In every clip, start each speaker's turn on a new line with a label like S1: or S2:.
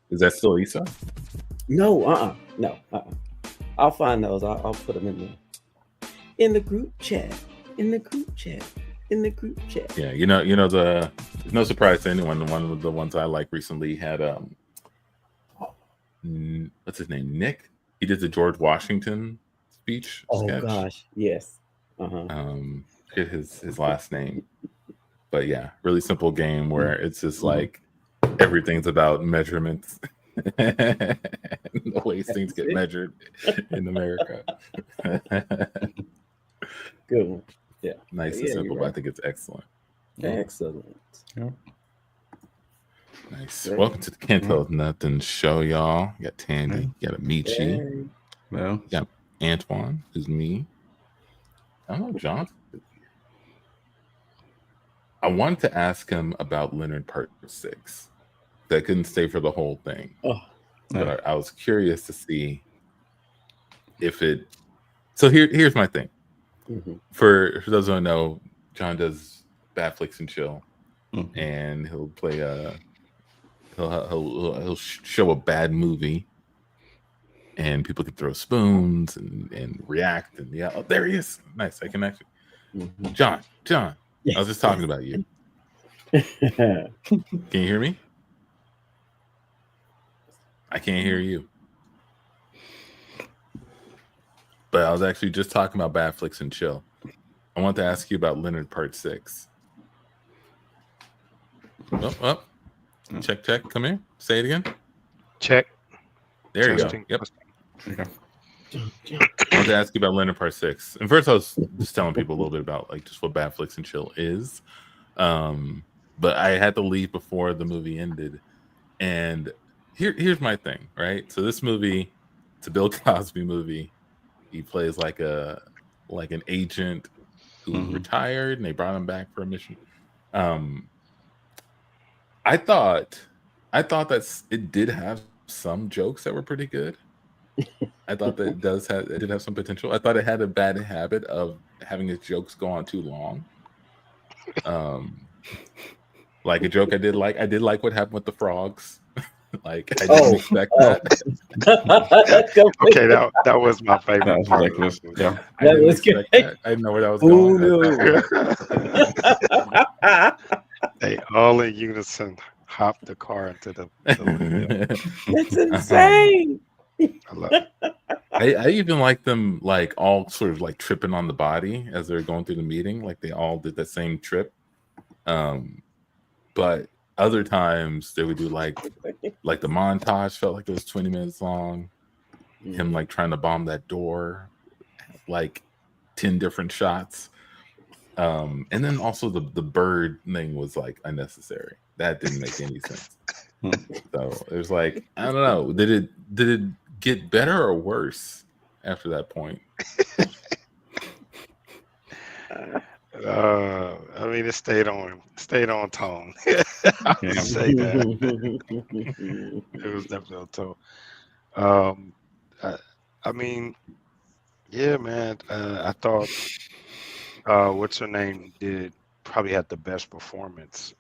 S1: Is that still Issa?
S2: No, no. I'll find those. I'll put them in the group chat. In the group chat. In the group chat.
S1: Yeah, it's no surprise to anyone. One of the ones I like recently had what's his name? Nick. He did the George Washington speech.
S2: Oh
S1: sketch.
S2: gosh, yes.
S1: Forget his last name. But yeah, really simple game where it's just like everything's about measurements. The ways things get measured in America.
S2: Good one. Yeah.
S1: Nice and simple, but I think it's excellent.
S2: Excellent.
S3: Yeah.
S1: Nice. Welcome to the Can't Tell Nothing show, y'all. You got Tandy, you got Amici,
S3: Well,
S1: you got Antoine, who's me. I don't know, John. I wanted to ask him about Leonard Part 6. I couldn't stay for the whole thing. But I was curious to see if it... So here's my thing. For those who don't know, John does Bad Flicks and Chill. And he'll play he'll show a bad movie. And people can throw spoons and react. And yeah, oh, there he is. Nice, I can actually... John, yes. I was just talking about you. Can you hear me? I can't hear you. But I was actually just talking about Bad Flicks and Chill. I want to ask you about Leonard Part 6. Oh. Check. Come here. Say it again.
S4: Check.
S1: There
S4: Testing.
S1: You go. Yep. I want to ask you about Leonard Part 6. And first, I was just telling people a little bit about like just what Bad Flicks and Chill is. But I had to leave before the movie ended. And here's my thing, right? So this movie, it's a Bill Cosby movie. He plays like an agent who retired, and they brought him back for a mission. I thought that it did have some jokes that were pretty good. I thought that it did have some potential. I thought it had a bad habit of having its jokes go on too long. Like a joke I did like what happened with the frogs. Like I didn't expect that.
S4: Okay, that was my favorite.
S3: That was ridiculous. Yeah,
S2: that was good.
S1: That. I didn't know where that was going.
S2: No.
S4: They all in unison hopped the car into the
S2: That's insane.
S4: I love it.
S1: I even like them like all sort of like tripping on the body as they're going through the meeting. Like they all did that same trip. But other times they would do like the montage felt like it was 20 minutes long. Him like trying to bomb that door, like 10 different shots. And then also the bird thing was like unnecessary. That didn't make any sense. So it was like, I don't know. Did it get better or worse after that point?
S4: I mean, it stayed on tone. I would say that. It was definitely on tone. I mean, yeah, man. I thought what's her name probably had the best performance.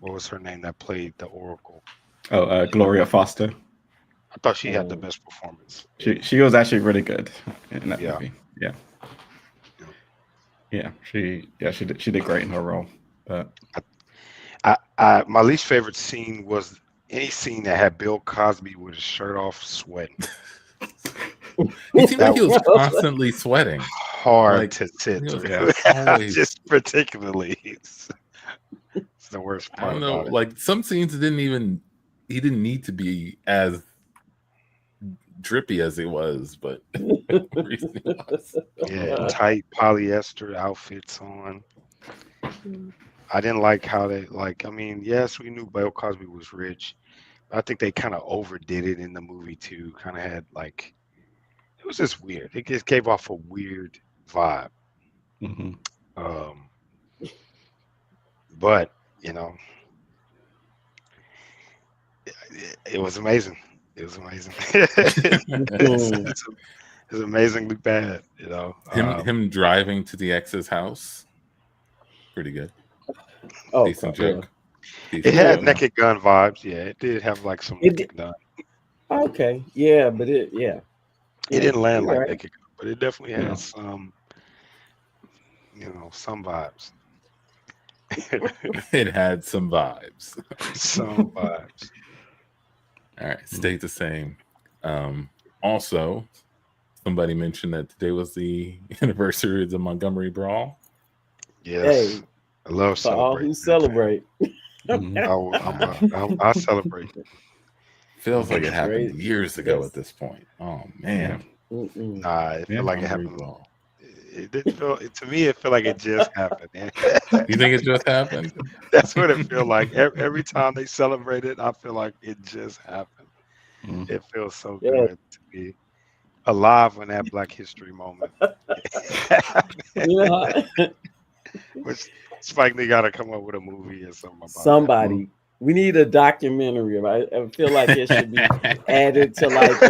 S4: What was her name that played the Oracle?
S3: Gloria Foster.
S4: I thought she had the best performance.
S3: She was actually really good in that movie. Yeah, she did great in her role. But
S4: my least favorite scene was any scene that had Bill Cosby with his shirt off sweating.
S1: He seemed like he was constantly sweating.
S4: Hard to sit through. Just particularly. It's the worst part.
S1: I don't know. Like some scenes he didn't need to be as drippy as it was, but
S4: tight polyester outfits on. I didn't like how they I mean, yes, we knew Bill Cosby was rich. But I think they kind of overdid it in the movie too. Kind of had it was just weird. It just gave off a weird vibe. But it was amazing. It was amazing. It's amazingly bad,
S1: Him driving to the ex's house, pretty good.
S2: Oh,
S1: decent joke.
S4: It had Naked Gun vibes. Yeah, it did have like some Naked Gun.
S2: Okay, yeah, but it
S4: didn't land like
S2: right.
S4: Naked Gun, but it definitely had some, some vibes.
S1: It had some vibes.
S4: Some vibes.
S1: All right, stayed the same. Also, somebody mentioned that today was the anniversary of the Montgomery Brawl.
S4: Yes,
S2: Hey,
S4: I love
S2: for all
S4: celebrating.
S2: who celebrate.
S4: I celebrate.
S1: Feels like it
S2: That's
S1: happened
S2: great.
S1: years ago
S2: Yes.
S1: at this point. Oh man,
S4: Nah, it felt like it happened.
S1: Brawl.
S4: It didn't feel. To me, it felt like it just happened.
S1: You think it just happened?
S4: That's what it feel like. Every time they celebrate it, I feel like it just happened. It feels so good to be alive in that Black History moment. Which Spike Lee got to come up with a movie or something about
S2: somebody.
S4: that.
S2: We need a documentary. I feel like it should be added to like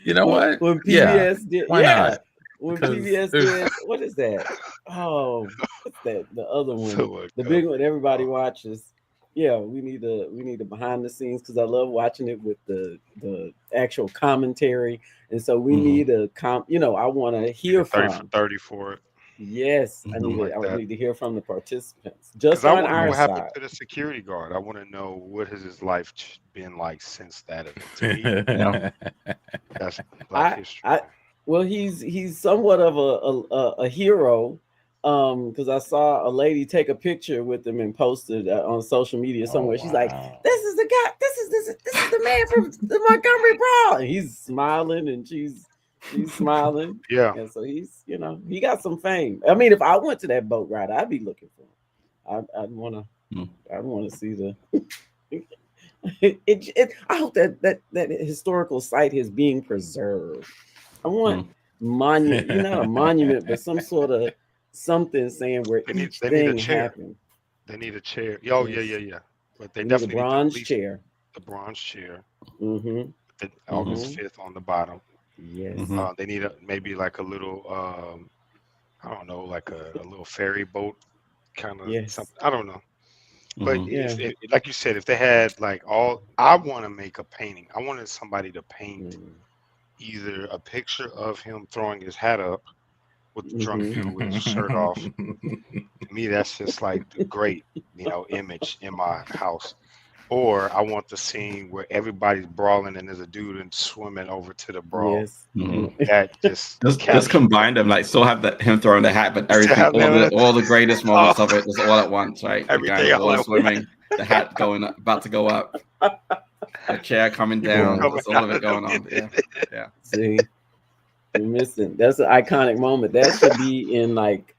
S1: you know what?
S2: When PBS did,
S1: why not?
S2: When PBS did, what is that? Oh, what's that? The other one, the big one everybody watches. Yeah, we need a behind the scenes because I love watching it with the actual commentary, and so we need a I want to hear
S4: 30
S2: from
S4: for 30 for it.
S2: Yes, I need to hear from the participants. Just
S4: I
S2: on
S4: want to know
S2: our
S4: what
S2: side.
S4: happened to the security guard. I want to know what has his life been like since that event. To me, that's Black history.
S2: Well, he's somewhat of a hero, because I saw a lady take a picture with him and posted on social media somewhere. She's like, "This is the guy. This is the man from the Montgomery Brawl." And he's smiling, and she's smiling.
S4: Yeah.
S2: And so he's, he got some fame. I mean, if I went to that boat ride, I'd be looking for him. I'd want to see the. I hope that historical site is being preserved. I want monument, not a monument, but some sort of something saying where each thing happened.
S4: They need a chair. Oh, yeah. But they definitely
S2: need a bronze chair.
S4: The bronze chair.
S2: August
S4: 5th on the bottom.
S2: Yes.
S4: They need maybe like a little, I don't know, like a little ferry boat kind of something. I don't know. But if, like you said, if they had like I want to make a painting. I wanted somebody to paint either a picture of him throwing his hat up with the drunk dude with his shirt off. To me, that's just like the great, image in my house. Or I want the scene where everybody's brawling and there's a dude and swimming over to the brawl.
S2: Yes.
S4: That
S3: just combine them, like still have him throwing the hat, but everything, all the greatest moments of it, just all at once, right?
S4: Everything
S3: the guy swimming, the hat about to go up, the chair coming down, just all of it going on. Yeah.
S2: See, you're missing. That's an iconic moment. That should be in like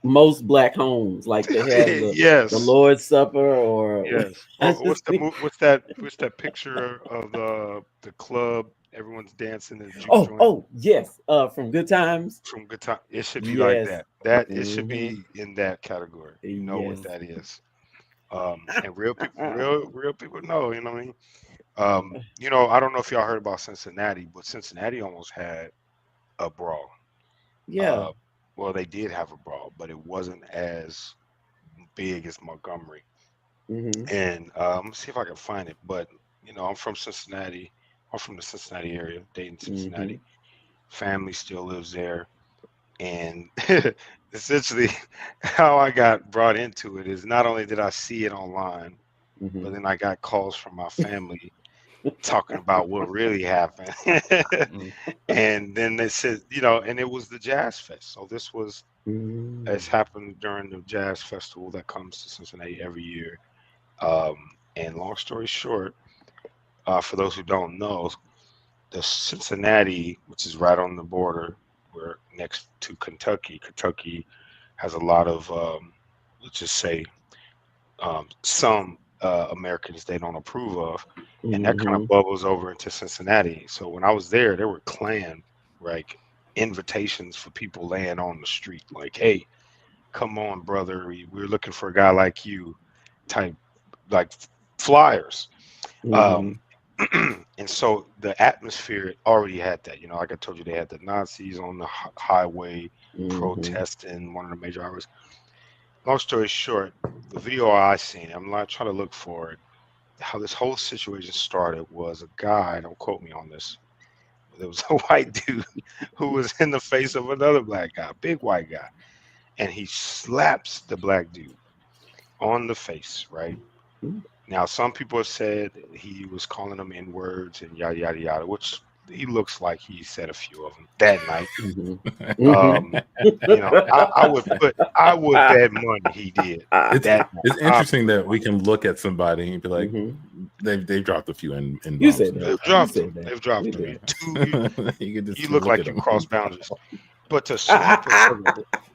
S2: most Black homes, like they have the Lord's Supper or
S4: what's that picture of the club? Everyone's dancing in the juke joint.
S2: Yes, from Good Times.
S4: From Good Times, it should be like that. It should be in that category. You know what that is, and real people know. You know what I mean? I don't know if y'all heard about Cincinnati, but Cincinnati almost had a brawl.
S2: Yeah.
S4: Well, they did have a brawl, but it wasn't as big as Montgomery. And let's see if I can find it. But I'm from Cincinnati. I'm from the Cincinnati area, Dayton, Cincinnati. Family still lives there, and essentially, how I got brought into it is not only did I see it online, but then I got calls from my family talking about what really happened. And then they said, and it was the Jazz Fest. So this was, it's happened during the Jazz Festival that comes to Cincinnati every year. And long story short, for those who don't know, the Cincinnati, which is right on the border, we're next to Kentucky. Kentucky has a lot of, let's just say, some Americans they don't approve of, and that kind of bubbles over into Cincinnati. So when I was there were Klan invitations for people laying on the street, like, "Hey, come on, brother, we're looking for a guy like you," type like flyers. And so the atmosphere already had that. Like I told you, they had the Nazis on the highway protesting one of the major highways. long story short, the video I seen, I'm not trying to look for it. How this whole situation started was a guy, don't quote me on this, but there was a white dude who was in the face of another black guy, big white guy, and he slaps the black dude on the face, right? Now, some people have said he was calling them in words and yada yada yada, which he looks like he said a few of them that night. You know, I would bet money he did.
S1: It's interesting that we can look at somebody and be like, they've dropped a few in
S2: You said that.
S4: They've dropped them. They've dropped them. You look like you crossed boundaries. But to slap him,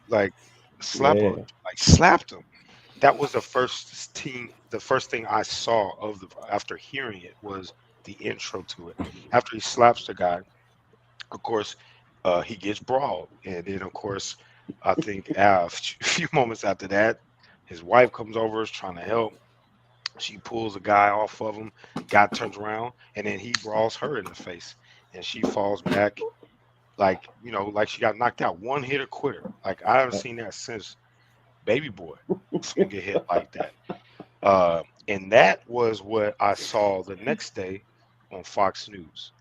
S4: like slap him, like slapped him. That was the first thing I saw after hearing it was the intro to it. After he slaps the guy, of course, he gets brawled, and then of course, I think a few moments after that, his wife comes over, is trying to help. She pulls a guy off of him. Guy turns around, and then he brawls her in the face, and she falls back, like she got knocked out. One hitter quitter. Like I haven't seen that since Baby Boy. Gonna get hit like that. And that was what I saw the next day on Fox News.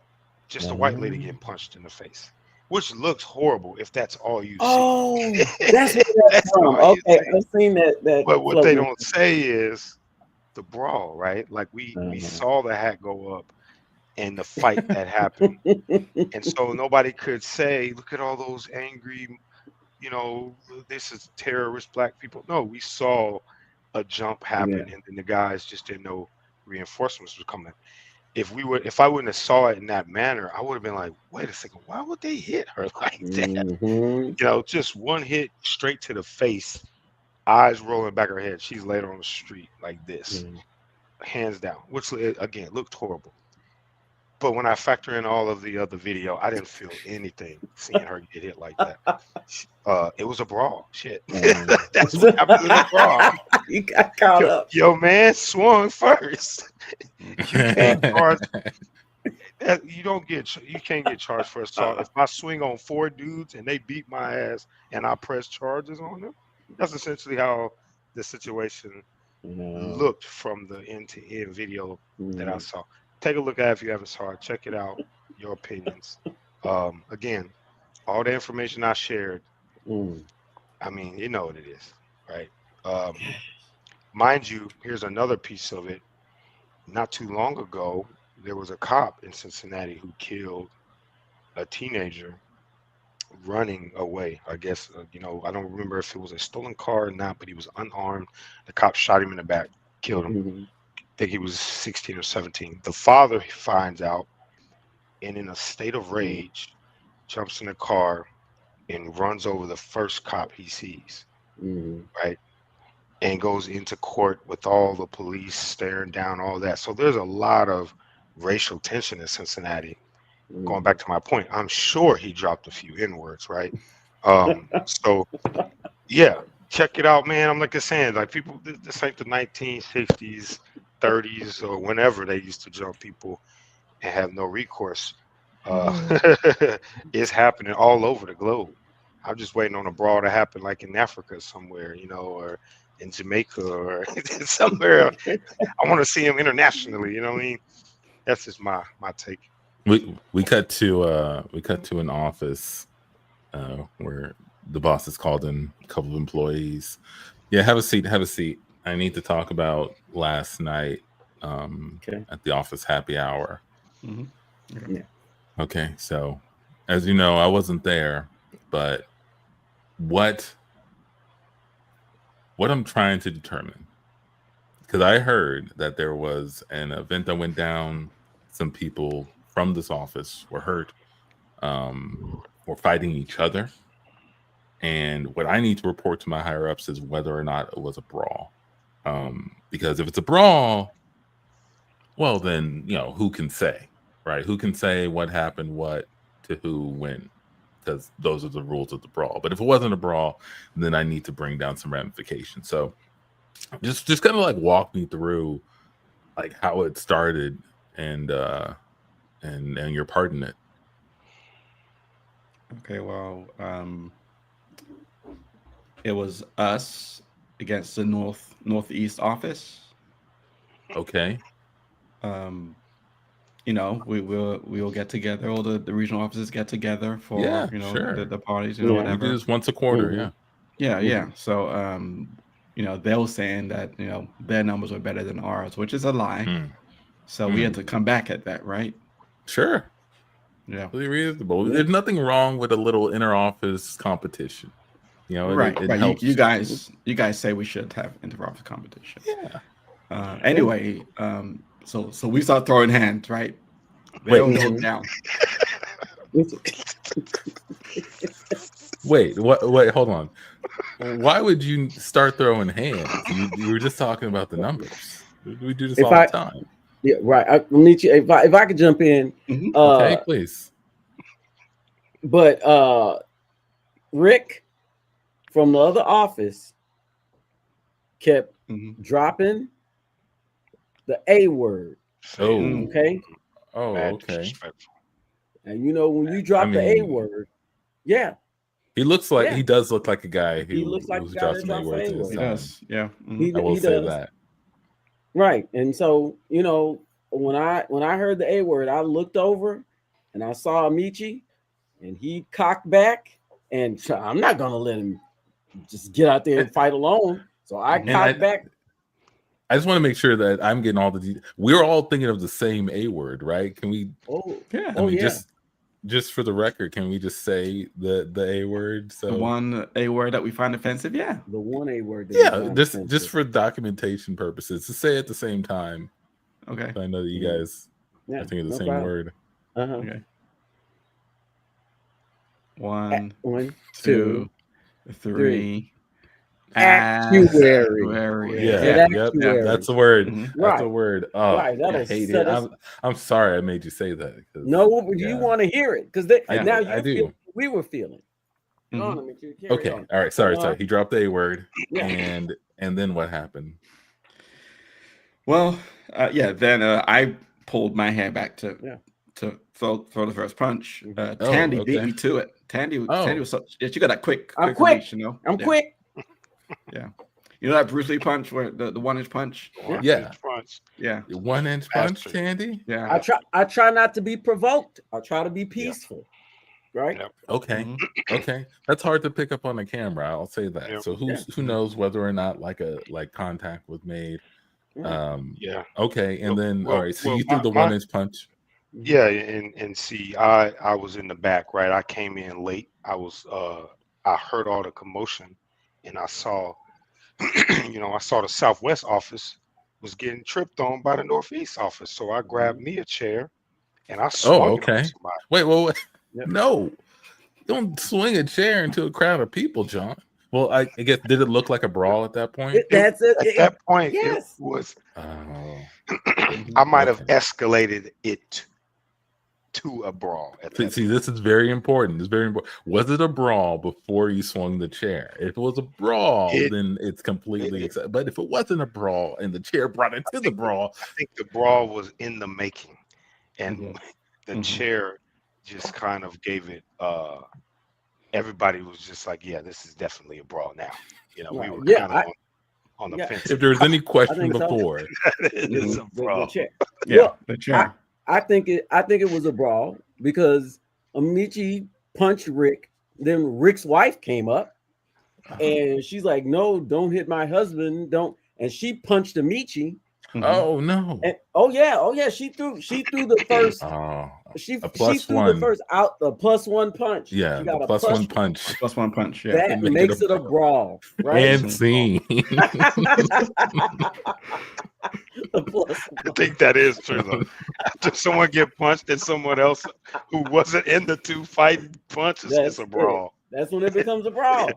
S4: Just a white lady getting punched in the face, which looks horrible if that's all you see.
S2: Oh, that's what that's from. Okay, I've seen that.
S4: But what they don't say is the brawl, right? Like we saw the hat go up and the fight that happened. And so nobody could say, look at all those angry, this is terrorist black people. No, we saw a jump happen and then the guys just didn't know reinforcements were coming. If I wouldn't have saw it in that manner, I would have been like, wait a second, why would they hit her like that? Just one hit straight to the face, eyes rolling back her head. She's laid on the street like this, hands down, which again looked horrible. But when I factor in all of the other video, I didn't feel anything seeing her get hit like that. It was a brawl. Shit. That's what happened in the brawl.
S2: You got caught up.
S4: Yo, man swung first. You can't charge. You can't get charged for assault. If I swing on 4 dudes and they beat my ass and I press charges on them, that's essentially how the situation looked from the end-to-end video that I saw. Take a look at it if you haven't saw it. Check it out. Your opinions. Again, all the information I shared. I mean, you know what it is, right? Mind you, here's another piece of it. Not too long ago, there was a cop in Cincinnati who killed a teenager running away. I guess I don't remember if it was a stolen car or not, but he was unarmed. The cop shot him in the back, killed him. I think he was 16 or 17. The father finds out and in a state of rage jumps in the car and runs over the first cop he sees, right? And goes into court with all the police staring down, all that. So there's a lot of racial tension in Cincinnati. Going back to my point, I'm sure he dropped a few N-words, right? So yeah, check it out, man. I'm like saying, like people, this ain't the 1960s, 30s, or whenever they used to jump people and have no recourse. It's happening all over the globe. I'm just waiting on a brawl to happen, like in Africa somewhere, or in Jamaica or somewhere. I want to see him internationally. You know what I mean? That's just my take.
S1: We cut to an office where the boss has called in a couple of employees. Yeah, have a seat. I need to talk about last night at the office happy hour.
S2: Yeah.
S1: Okay, so as you know, I wasn't there, but what I'm trying to determine, because I heard that there was an event that went down, some people from this office were hurt, or fighting each other, and what I need to report to my higher ups is whether or not it was a brawl. Because if it's a brawl, well, then who can say, right? Who can say what happened, what to who, when? Because those are the rules of the brawl. But if it wasn't a brawl, then I need to bring down some ramifications. So just kind of like walk me through like how it started and your part in it.
S3: Okay, well, it was us against the northeast office.
S1: Okay.
S3: You know, we'll get together. All the regional offices get together for
S1: Yeah,
S3: you know
S1: sure.
S3: the parties,
S2: Yeah.
S1: We
S3: whatever.
S1: do this once a quarter.
S2: Mhm.
S3: Yeah. So you know, they were saying that you know their numbers were better than ours, which is a lie.
S1: Mm.
S3: So we had to come back at that, right?
S1: Sure.
S3: Yeah.
S1: Really reasonable.
S2: Yeah.
S1: There's nothing wrong with a little inter-office competition. You know,
S3: Right.
S1: it
S3: Right.
S1: helps.
S3: You guys say we should have inter-office competition.
S1: Yeah.
S3: Anyway, so we start throwing hands, right? They don't go down.
S1: Wait, wait, hold on. Why would you start throwing hands? You were just talking about the numbers. We do this all the time.
S2: Yeah, right. I'll meet you if I could jump in.
S1: Okay, please.
S2: But Rick from the other office kept dropping the A word.
S1: Oh,
S2: Okay.
S1: Oh,
S4: Mad
S1: okay.
S4: disrespectful.
S2: And you know when you drop the A word, yeah.
S1: He looks like he does look like a guy who
S2: He looks like
S1: who's
S2: a guy
S1: dropping
S2: that
S1: A
S2: drops
S1: words
S2: A
S1: in his
S2: words.
S3: He
S1: time.
S3: does. Yeah.
S1: I will say
S2: does.
S1: that.
S2: Right. And so, you know, when I heard the A word, I looked over and I saw Amici and he cocked back, and I'm not gonna let him just get out there and fight alone. So I cocked back.
S1: I just want to make sure that I'm getting all the we're all thinking of the same A word, right? Can we I mean, just for the record, can we just say the A word? So
S3: the one A word that we find offensive,
S2: the one A word. That
S1: just for documentation purposes, to say at the same time.
S3: Okay.
S1: So I know that you guys are thinking the same word.
S3: Okay. 1,
S2: 2,
S3: 3.
S2: Actuary.
S1: Yeah, that's the word. That's the word. Oh,
S2: right.
S1: I hate it. I'm sorry I made you say that.
S2: No, you want to hear it because now
S1: I do.
S2: We were feeling.
S1: Okay. All right. Sorry. He dropped the A word, and then what happened?
S3: Well, then I pulled my hair back to throw the first punch. Tandy beat me to it. Tandy was so she got that quick.
S2: I'm quick.
S3: Reach, you know.
S2: I'm quick.
S3: Yeah. You know that Bruce Lee punch, where the 1-inch punch?
S1: Yeah.
S4: 1-inch
S1: punch, Tandy?
S3: Yeah.
S2: I try not to be provoked. I try to be peaceful. Right?
S4: Yep.
S1: Okay. Okay. That's hard to pick up on the camera. I'll say that.
S4: Yep.
S1: So who knows whether or not like contact was made. Okay. And then all right. So you threw the 1-inch punch.
S4: Yeah, and see, I was in the back, right? I came in late. I heard all the commotion, and I saw, I saw the Southwest office was getting tripped on by the Northeast office. So I grabbed me a chair, and I swung it on somebody.
S1: Wait. No, don't swing a chair into a crowd of people, John. Well, I guess did it look like a brawl at that point?
S2: That's it.
S4: At that point,
S2: yes.
S4: It was. I might have escalated it to a brawl.
S1: See, this is very important. It's very important. Was it a brawl before you swung the chair? If it was a brawl, then it's completely acceptable. But if it wasn't a brawl and the chair brought it to the brawl,
S4: I think the brawl was in the making, and the chair just kind of gave it. Everybody was just like, "Yeah, this is definitely a brawl now." We were kind of on the fence.
S1: If there was any question before,
S4: it's a brawl.
S3: The chair.
S2: I think it was a brawl because Amici punched Rick. Then Rick's wife came up, and she's like, "No, don't hit my husband, don't." And she punched Amici.
S1: Oh no!
S2: And she threw the first. She threw the first out the +1 punch.
S1: Yeah,
S2: she got
S1: the
S2: a
S1: +1 punch.
S3: +1 punch. Yeah,
S2: that makes it a brawl, right?
S1: And scene.
S4: I think that is true though. After someone get punched and someone else who wasn't in the two fighting punches, it's a brawl.
S2: That's when it becomes a brawl.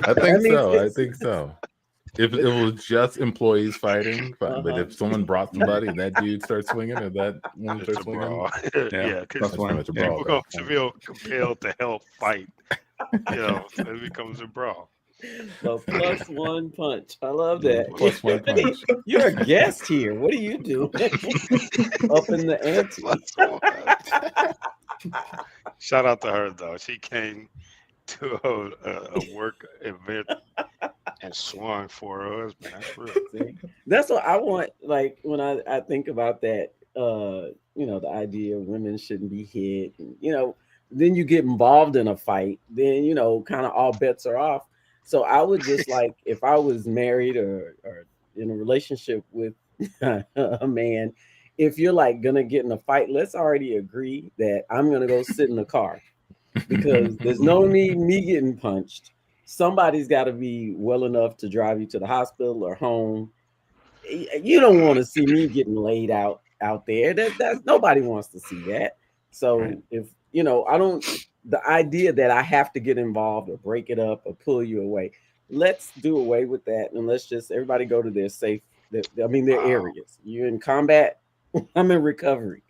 S1: I think so. If it was just employees fighting, fine. But if someone brought somebody and that dude starts swinging or that one starts swinging,
S4: because people feel compelled to help fight. So it becomes a brawl.
S2: The +1 punch. I love that.
S1: +1 punch.
S2: You're a guest here. What are you doing? Up in the ante.
S4: Shout out to her though. She came to a work event and swung for her husband. That's real.
S2: See? That's what I want. Like when I think about that, the idea of women shouldn't be hit. And, then you get involved in a fight, then kind of all bets are off. So I would just like if I was married or in a relationship with a man, if you're like gonna get in a fight, let's already agree that I'm gonna go sit in the car because there's no need me getting punched. Somebody's got to be well enough to drive you to the hospital or home. You don't want to see me getting laid out there. That's nobody wants to see that. So
S3: Right.
S2: if I don't, the idea that I have to get involved or break it up or pull you away, let's do away with that and let's just everybody go to their safe. Their areas. You're in combat. I'm in recovery.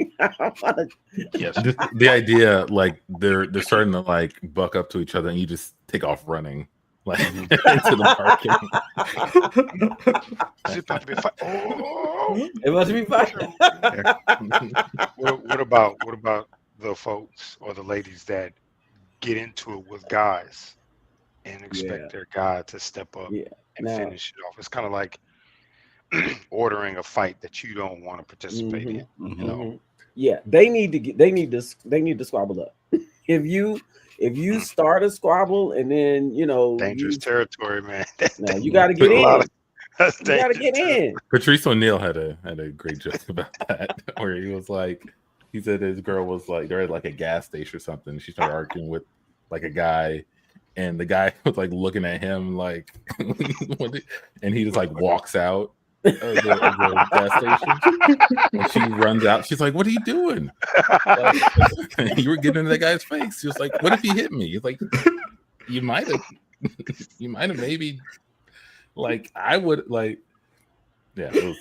S4: Yes.
S1: The idea, like they're starting to like buck up to each other, and you just take off running, like into the parking.
S4: Is it about to be a fight? Oh,
S2: it must be fun.
S4: what about the folks or the ladies that get into it with guys and expect their guy to step up and finish it off? It's kind of like ordering a fight that you don't want to participate in.
S2: Yeah, they need to squabble up. If you start a squabble and then
S4: dangerous territory, man.
S2: No, you got to get in. You got to get in.
S1: Patrice O'Neal had a great joke about that, where he said his girl was like they're at like a gas station or something. She started arguing with like a guy, and the guy was like looking at him like, and he just like walks out. The gas station. And she runs out. She's like, "What are you doing?" Like, you were getting into that guy's face. She was like, "What if he hit me?" He's like, "You might have maybe." Like I would like. Yeah. It was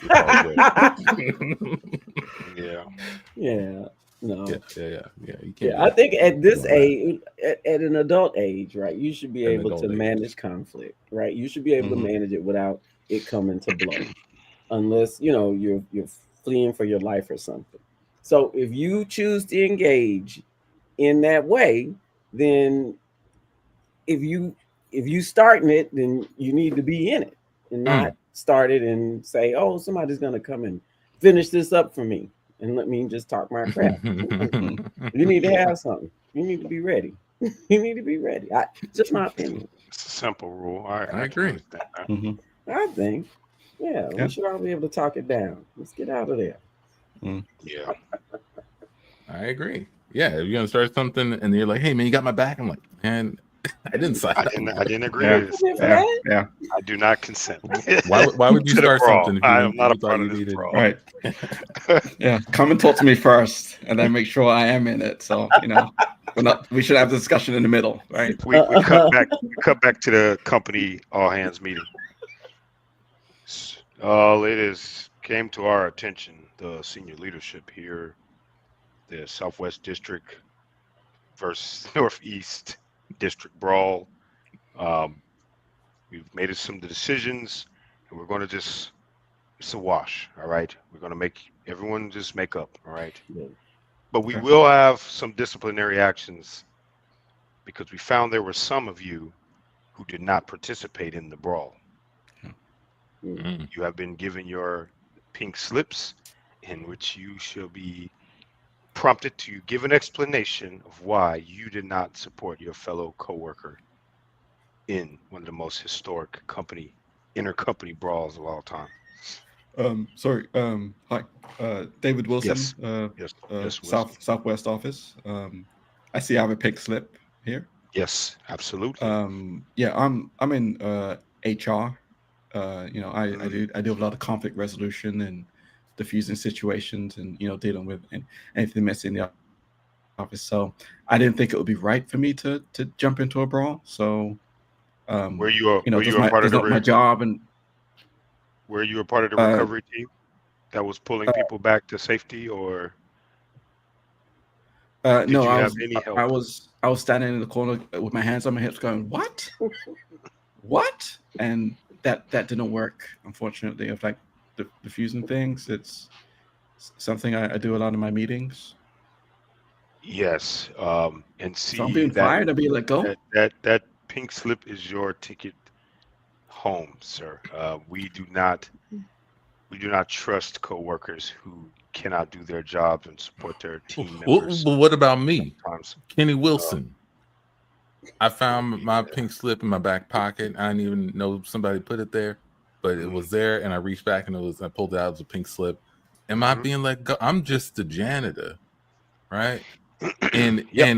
S2: Yeah. No.
S1: Yeah. You can't
S2: I think at this age, at an adult age, right, you should be able to manage conflict, right? You should be able to manage it without it coming to blows. Unless you're fleeing for your life or something. So if you choose to engage in that way, then if you starting it, then you need to be in it and not start it and say, "Oh, somebody's gonna come and finish this up for me and let me just talk my crap." You need to have something. You need to be ready. You need to be ready. Just my opinion.
S4: It's a simple rule. I
S1: agree.
S2: I think. Yeah, we should all be able to talk it down. Let's get out of there.
S4: Yeah.
S1: I agree. Yeah, if you're gonna start something and you're like, "Hey man, you got my back," I'm like, "Man, I didn't sign up.
S4: I didn't agree with this.
S3: Yeah.
S4: I do not consent.
S1: Why would you start something? If
S4: I am not a part of this brawl.
S3: Right. Yeah. Come and talk to me first, and then make sure I am in it. So we should have a discussion in the middle, right?
S4: We cut back to the company all hands meeting. It came to our attention, the senior leadership here, the Southwest District versus Northeast District brawl. We've made some decisions, and we're going to it's a wash, all right? We're going to make everyone just make up, all right? But we will have some disciplinary actions because we found there were some of you who did not participate in the brawl. You have been given your pink slips in which you shall be prompted to give an explanation of why you did not support your fellow coworker in one of the most historic intercompany brawls of all time.
S3: Sorry. Hi, David Wilson.
S4: Yes.
S3: Southwest office. I see I have a pink slip here.
S4: Yes, absolutely.
S3: I'm in HR. I do a lot of conflict resolution and diffusing situations and dealing with anything messy in the office. So I didn't think it would be right for me to jump into a brawl. So
S4: were you a part of
S3: my job? And
S4: were you a part of the recovery team that was pulling people back to safety, or
S3: no?
S4: I was
S3: standing in the corner with my hands on my hips, going, "What?" And that didn't work, unfortunately. Of like diffusing things, it's something I do a lot in my meetings.
S4: Yes. And
S3: So I'm
S4: see
S3: being
S4: that
S3: fired. I'll be let go.
S4: that pink slip is your ticket home, sir. We do not trust coworkers who cannot do their jobs and support their team members.
S1: Well, what about me,
S4: Sometimes,
S1: Kenny
S4: uh,
S1: Wilson? I found my
S4: yeah.
S1: pink slip in my back pocket. I didn't even know somebody put it there, but it was there, and I reached back and I pulled it out. It was a pink slip. Am I
S4: Mm-hmm.
S1: being let go? I'm just the janitor, right? And
S4: Yep. Yep.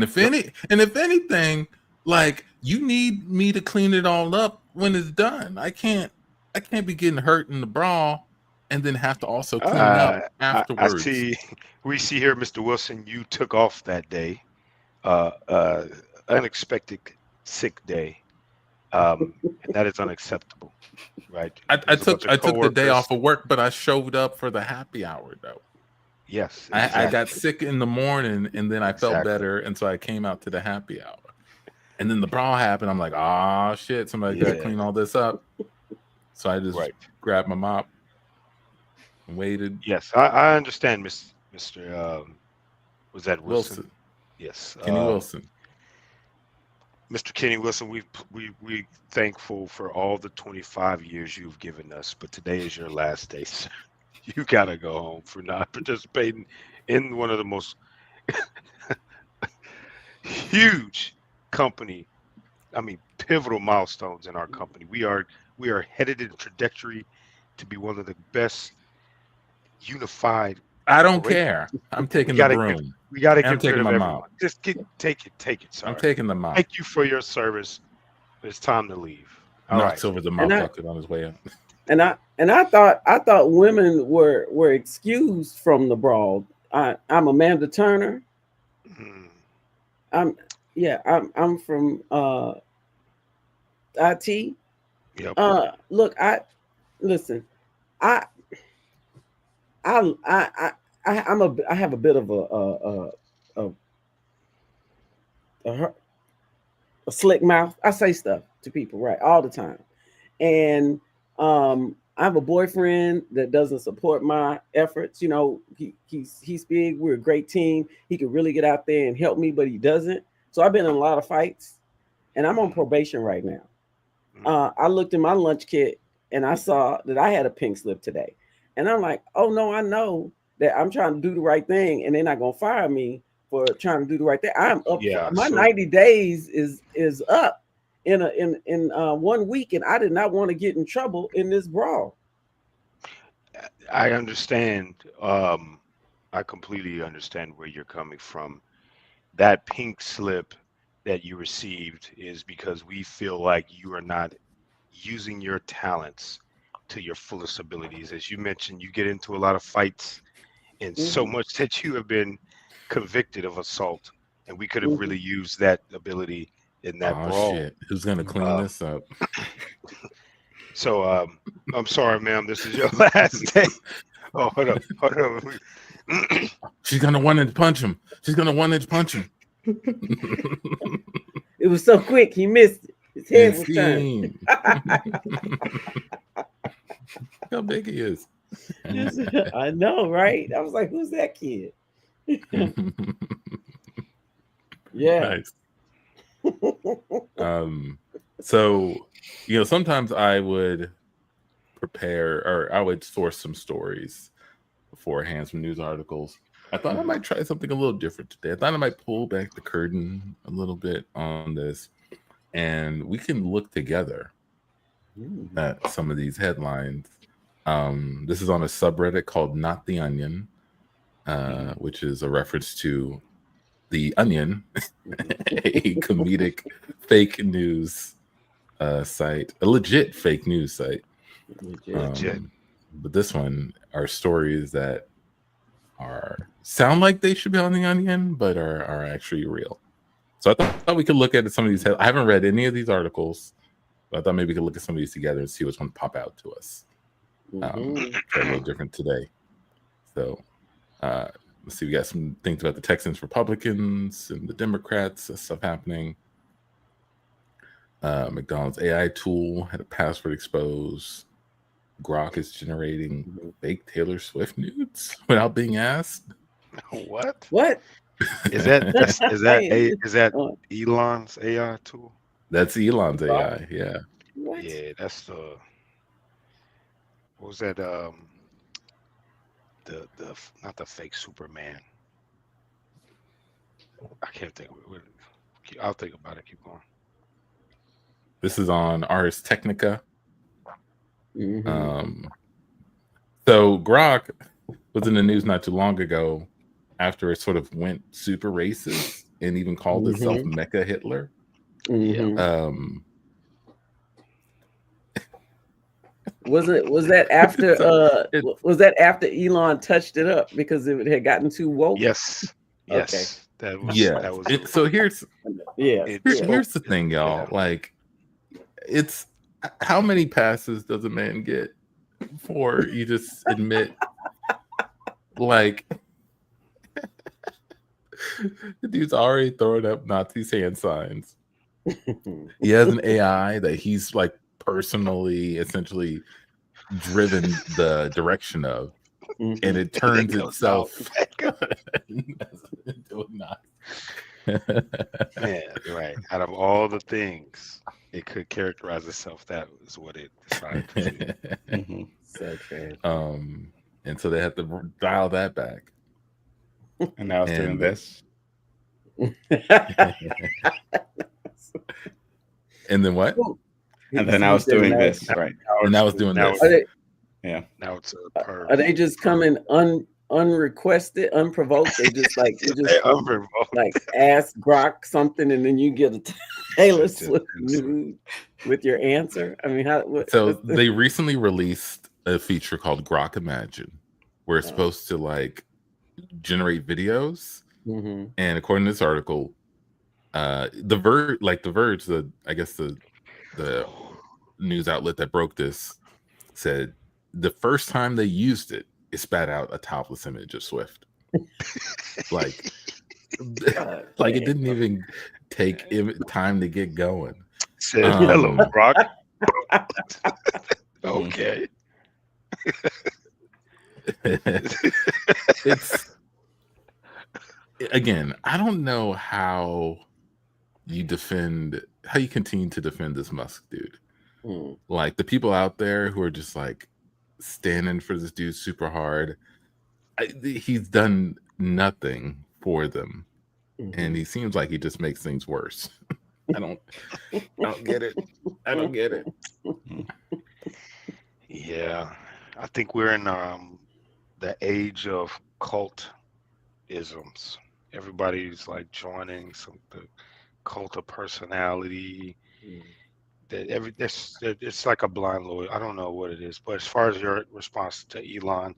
S1: if anything, like you need me to clean it all up when it's done. I can't be getting hurt in the brawl and then have to also clean up
S4: I
S1: afterwards.
S4: see. We see here, Mr. Wilson, you took off that day, uh, uh, unexpected sick day, and that is unacceptable, right?
S1: I
S4: There's a bunch of
S1: took the day
S4: coworkers.
S1: off of work, but I showed up for the happy hour though.
S4: Yes,
S1: I got
S4: exactly,
S1: sick in the morning and then I felt
S4: exactly.
S1: better, and so I came out to the happy hour. And then the brawl happened. I'm like, oh shit, somebody got to
S4: Yeah,
S1: clean all this up. So I just
S4: right.
S1: grabbed my mop and waited.
S4: Yes, I understand, Mr. Was that Wilson?
S1: Wilson,
S4: Yes.
S1: Kenny Wilson.
S4: Mr. Kenny Wilson, we thankful for all the 25 years you've given us, but today is your last day, sir. You gotta go home for not participating in one of the most huge company, I mean, pivotal milestones in our company. We are headed in a trajectory to be one of the best unified
S1: I don't
S4: corporations.
S1: care. I'm
S4: We
S1: taking the
S4: gotta get
S1: broom.
S4: we gotta
S1: And I'm
S4: get rid
S1: taking
S4: of
S1: my
S4: everyone.
S1: mop.
S4: Just take it,
S1: I'm
S4: sir.
S1: taking the mop.
S4: Thank you for your service. It's time to leave. All right.
S1: Knocks over the
S2: And
S1: mop bucket on his way out.
S2: I thought women were excused from the brawl. I'm Amanda Turner.
S4: Mm,
S2: I'm from IT.
S4: yep.
S2: Look, listen. I I have a bit of a, a, a slick mouth. I say stuff to people right all the time, and I have a boyfriend that doesn't support my efforts. You know, he's big. We're a great team. He could really get out there and help me, but he doesn't. So I've been in a lot of fights, and I'm on
S4: Mm,
S2: probation right now.
S4: mm.
S2: I looked in my lunch kit and I saw that I had a pink slip today. And I'm like, oh no, I know that I'm trying to do the right thing and they're not gonna fire me for trying to do the right thing. I'm up for
S4: Yeah.
S2: my
S4: So
S2: 90 days is up in 1 week, and I did not want to get in trouble in this brawl.
S4: I understand. I completely understand where you're coming from. That pink slip that you received is because we feel like you are not using your talents to your fullest abilities. As you mentioned, you get into a lot of fights, and so
S2: Hmm.
S4: much that you have been convicted of assault, and we could have
S2: Hmm.
S4: really used that ability in that
S1: Oh
S4: brawl.
S1: shit. Who's gonna clean
S4: Um,
S1: this up?
S4: so I'm sorry, ma'am. This is your last day. Oh, hold on.
S1: She's gonna 1-inch punch him. She's gonna 1-inch punch him.
S2: It was so quick, he missed it. His
S1: And
S2: head was turned.
S1: steam. How big he is.
S2: I know, right? I was like, who's that kid? Yeah.
S1: Nice. So sometimes I would prepare, or I would source some stories beforehand, some news articles. I thought I might try something a little different today. I thought I might pull back the curtain a little bit on this, and we can look together at some of these headlines. This is on a subreddit called Not the Onion, which is a reference to The Onion, a comedic fake news site, a legit fake news site.
S4: Legit.
S1: But this one are stories that sound like they should be on The Onion, but are actually real. So I thought we could look at some of these. I haven't read any of these articles, but I thought maybe we could look at some of these together and see which one pop out to us. A little different today. So let's see. We got some things about the Texans, Republicans, and the Democrats. Stuff happening. McDonald's AI tool had a password exposed. Grok is generating fake Taylor Swift nudes without being asked.
S4: What?
S2: What?
S4: Is that
S2: Oh,
S4: Elon's AI tool?
S1: That's Elon's
S2: wow.
S1: AI. Yeah.
S2: What?
S4: Yeah, that's what was that? Not the fake Superman. I can't think of it. I'll think about it. Keep going.
S1: This is on Ars Technica.
S2: Mhm.
S1: So Grok was in the news not too long ago after it sort of went super racist and even called itself Mecha Hitler.
S2: Mhm. Was that after
S1: So
S2: was that after Elon touched it up because it had gotten too woke?
S4: Yes.
S2: Okay.
S4: That was
S1: yeah.
S4: that was
S1: So here's
S2: Yes.
S4: it
S2: Yes.
S4: spoke-
S1: here's the thing, y'all.
S4: yeah.
S1: Like, it's how many passes does a man get before you just admit, like, the dude's already throwing up Nazi hand signs. He has an AI that he's like personally, essentially driven the direction of, and
S2: Mhm.
S1: it turns
S4: goes
S1: itself into a Nazi.
S4: Yeah, right. Out of all the things it could characterize itself, that was what it decided to do.
S3: Mhm.
S2: So true.
S1: And so they had to dial that back.
S3: And now it's doing
S1: And-
S3: this.
S1: And then what?
S3: And then now it's doing this. Right.
S1: And now it's doing
S4: now
S1: this.
S2: Are they,
S3: Yeah.
S4: Now it's a perv.
S2: are they just coming unrequested, unprovoked? They just like you just
S4: They're unprovoked.
S2: like ask Grok something and then you get a Taylor
S4: Just
S2: Swift
S4: answer.
S2: nude with your answer. I mean,
S1: So
S2: what's the-
S1: they recently released a feature called Grok Imagine, where it's supposed to like generate videos.
S2: Mhm.
S1: And according to this article, the Verge, I guess the news outlet that broke this said the first time they used it, it spat out a topless image of Swift. like like it didn't even take time to get going.
S4: Said hello, Brock. Okay.
S1: It's again, I don't know how you continue to defend this Musk dude.
S2: Mm.
S1: Like the people out there who are just like standing for this dude super hard. He's done nothing for them, and he seems like he just makes things worse. I don't get it. I don't get it.
S4: Yeah, I think we're in the age of cult isms. Everybody's like joining the cult of personality. It's like a blind loyalty. I don't know what it is, but as far as your response to Elon,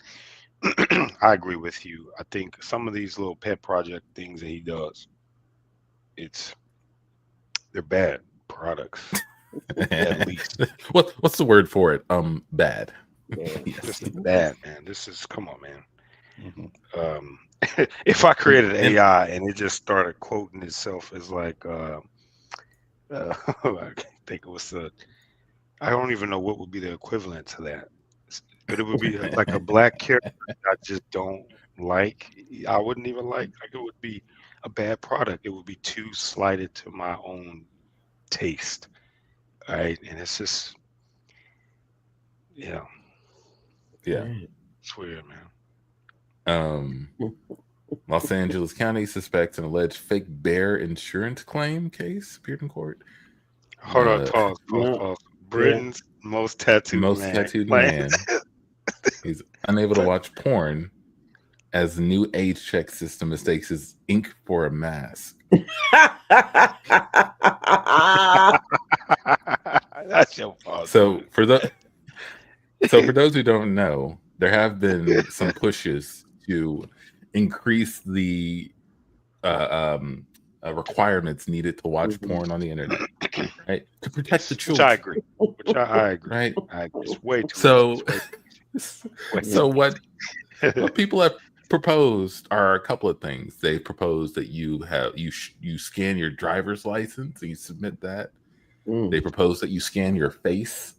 S4: I agree with you. I think some of these little pet project things that he does, they're bad products. At least.
S1: What's the word for it? Bad.
S2: Yeah.
S1: Yes.
S4: This is bad, man. Come on, man. If I created an AI and it just started quoting itself as like, I think it was I don't even know what would be the equivalent to that, but it would be like a black character I just don't like. I wouldn't even like it would be a bad product. It would be too slighted to my own taste, right? And it's just,
S1: Yeah.
S4: It's weird, man.
S1: Los Angeles County suspects an alleged fake bear insurance claim case appeared in court.
S4: Hold on, pause. Britain's most tattooed man.
S1: He's unable to watch porn as the new age check system mistakes his ink for a mask.
S4: That's your fault.
S1: So for those who don't know, there have been some pushes to increase the requirements needed to watch porn on the internet, right? To protect the children.
S4: Which I agree.
S1: Right?
S4: It's way too
S1: So,
S4: much.
S1: what people have proposed are a couple of things. They propose that you scan your driver's license and you submit that. They propose that you scan your face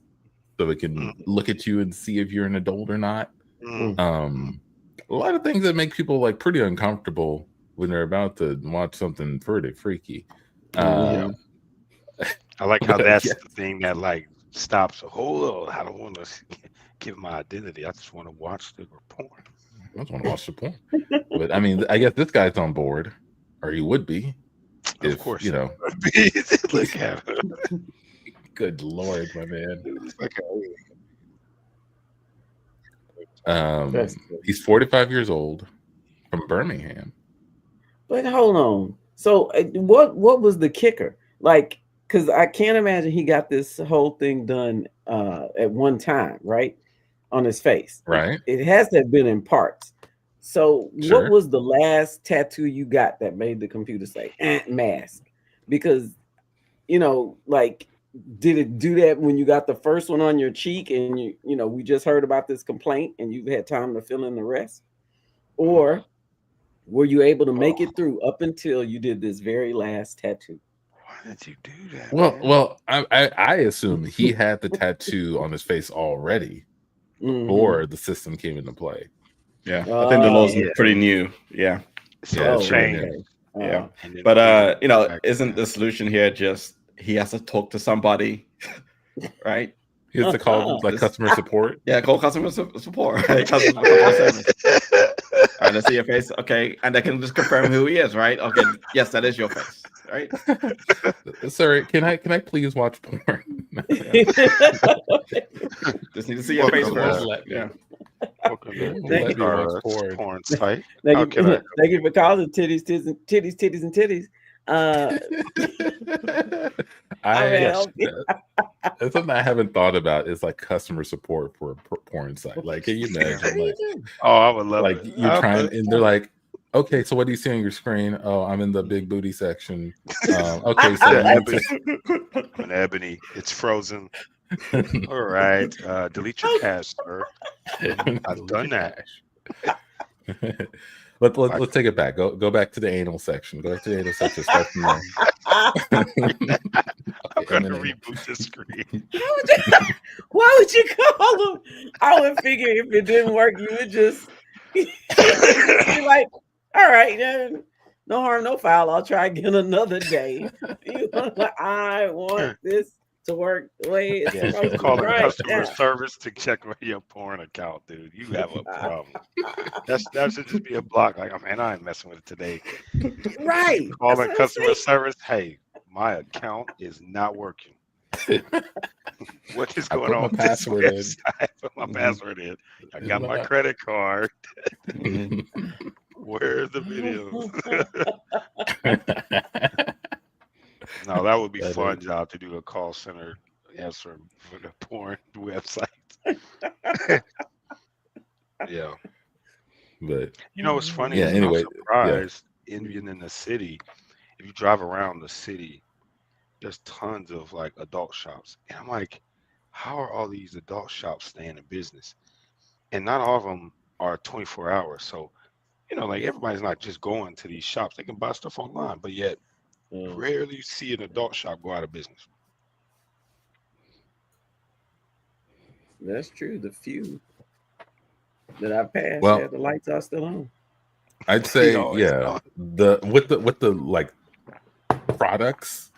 S1: so it can look at you and see if you're an adult or not. A lot of things that make people like pretty uncomfortable when they're about to watch something pretty freaky.
S2: Mhm.
S4: I like how
S1: But,
S4: that's
S1: yeah.
S4: the thing that like stops. Hold on, I don't want to give my identity. I just want to watch the porn.
S1: I just want to watch the porn. But I mean, I guess this guy's on board, or he would be,
S4: Of
S1: if
S4: course,
S1: you know.
S4: look at him.
S1: Good Lord, my man.
S4: Look at him.
S2: That's good.
S1: He's 45 years old from Birmingham.
S2: But hold on. So what was the kicker? Like, because I can't imagine he got this whole thing done at one time, right? On his face.
S1: Right.
S2: It has to have been in parts. So
S1: Sure.
S2: what was the last tattoo you got that made the computer say mask? Because, you know, like, did it do that when you got the first one on your cheek and you know, we just heard about this complaint and you've had time to fill in the rest? Or were you able to make it through up until you did this very last tattoo?
S4: Why did you do that?
S1: Well, I assume he had the tattoo on his face already before the system came into play.
S3: Yeah, I think the laws
S2: Oh,
S3: are pretty new. Yeah,
S4: So
S1: Yeah,
S4: it
S1: it's really
S4: changed.
S1: new.
S3: yeah.
S4: And then
S3: But you know,
S4: back
S3: isn't
S4: then.
S3: the solution here just he has to talk to somebody, right?
S1: He has to call like customer support.
S3: Yeah, call customer support, right? Customer service. All right, let's see your face. Okay, and they can just confirm who he is, right? Okay, yes, that is your face, right?
S1: Sir, can I please watch porn?
S3: Just need to see your face
S4: Welcome,
S3: first. Yeah.
S4: Welcome to
S1: Let me watch
S4: our
S1: porn.
S4: porn site.
S2: Thank
S4: How
S2: you,
S4: can I?
S2: thank you for calling titties and titties. I mean,
S1: That's something I haven't thought about. Is like customer support for a porn site. Like, can you imagine? Like,
S4: Oh, I would love
S1: like
S4: it.
S1: you're trying, and they're like, "Okay, so what do you see on your screen? Oh, I'm in the big booty section. Okay, so you need to."
S4: I'm an ebony. It's frozen. All right. Delete your cash, sir. I've done that.
S1: Let's take it back. Go back to the anal section. Go back to the anal section. Start from there.
S4: I'm gonna reboot the screen.
S2: Why would you call them? I would figure if it didn't work, you would just be like, all right, no harm, no foul. I'll try again another day. I want this to work the way it's
S4: Yeah,
S2: supposed
S4: you
S2: to.
S4: call
S2: Right.
S4: customer service to check your porn account, dude. You have a problem. That should just be a block. Like, man, I ain't messing with it today.
S2: Right.
S4: Calling customer service. Hey, my account is not working. What is going on?
S1: My
S4: With
S1: password
S4: this website? I put my password in. I got my credit card. Where's the videos? No, that would be a fun job to do a call center answer for the porn website. Yeah.
S1: But
S4: you know what's funny?
S1: Yeah, anyway,
S4: I'm surprised even in the city, if you drive around the city, there's tons of like adult shops. And I'm like, how are all these adult shops staying in business? And not all of them are 24 hours. So, you know, like everybody's not just going to these shops. They can buy stuff online, but yet rarely see an adult shop go out of business.
S2: That's true. The few that I passed,
S1: Well,
S2: the lights are still on.
S1: I'd say,
S4: always
S1: yeah, with the like products,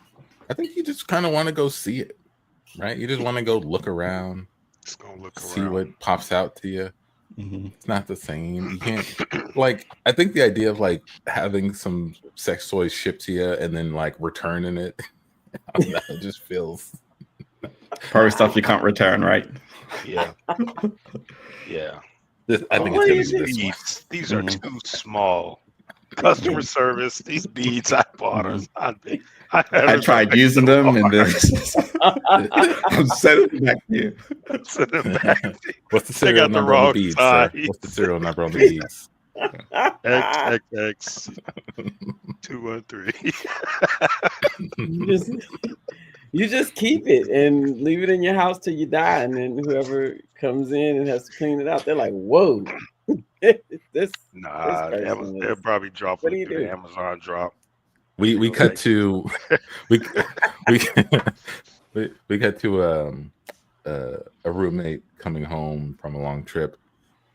S1: I think you just kind of want to go see it, right? You just want to go look around,
S4: Just gonna look
S1: see
S4: around.
S1: what pops out to you. It's not the same. You can't like. I think the idea of like having some sex toys shipped to you and then like returning it, I don't know, it just feels
S3: Probably stuff you can't return, right?
S4: Yeah. Yeah.
S1: I think it's gonna be this one.
S4: Beads. These are too small. Customer service. These beads I bought us.
S3: I tried using them and this. I'm sending it back to you.
S4: Send them back.
S1: What's the
S4: They
S1: serial
S4: got the
S1: number on the
S4: wrong
S1: beads,
S4: size.
S1: sir? What's the serial number on the beads?
S4: XXX 213.
S2: You just keep it and leave it in your house till you die, and then whoever comes in and has to clean it out, they're like, "Whoa, this."
S4: Nah, they'll probably drop it through the Amazon drop.
S1: We cut to we cut to a roommate coming home from a long trip.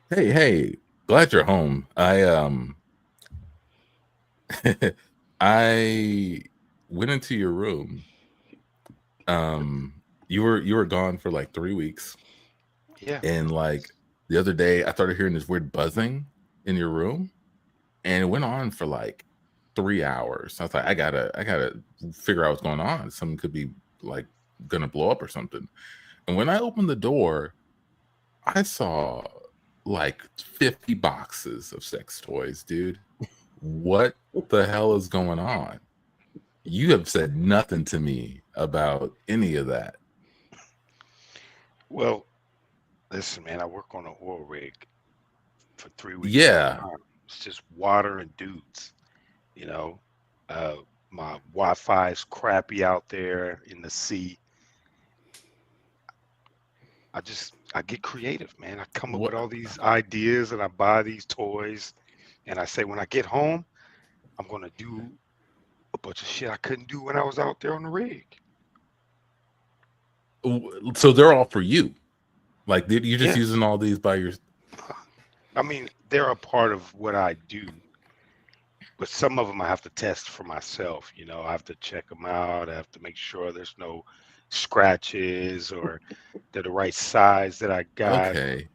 S1: Hey, glad you're home. I went into your room. You were gone for like 3 weeks,
S4: Yeah.
S1: and like the other day, I started hearing this weird buzzing in your room, and it went on for like 3 hours. I was like, I gotta figure out what's going on. Something could be like gonna blow up or something. And when I opened the door, I saw like 50 boxes of sex toys, dude. What the hell is going on? You have said nothing to me about any of that.
S4: Well, listen, man, I work on an oil rig for 3 weeks.
S1: Yeah.
S4: It's just water and dudes, you know. My Wi-Fi is crappy out there in the sea. I get creative, man. I come up with all these ideas and I buy these toys and I say when I get home, I'm gonna do a bunch of shit I couldn't do when I was out there on the rig.
S1: So they're all for you. Like you're just
S4: Yes.
S1: using all these by your.
S4: I mean, they're a part of what I do, but some of them I have to test for myself. You know, I have to check them out. I have to make sure there's no scratches or they're the right size that I got.
S1: Okay.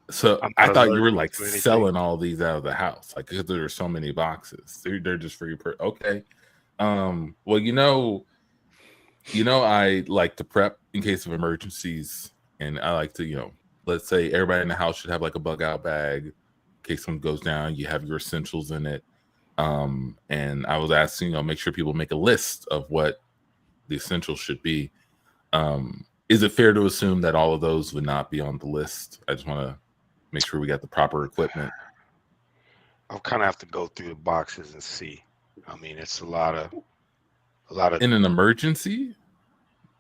S1: So
S4: I'm
S1: I
S4: not
S1: thought you were
S4: allergic
S1: like
S4: to anything.
S1: selling all these out of the house, like because there are so many boxes. They're just for your okay. Well, you know, I like to prep in case of emergencies, and I like to, let's say everybody in the house should have like a bug out bag in case something goes down. You have your essentials in it. And I was asking, make sure people make a list of what the essentials should be. Is it fair to assume that all of those would not be on the list? I just want to make sure we got the proper equipment.
S4: I'll kind of have to go through the boxes and see. I mean, it's a lot of.
S1: In an emergency?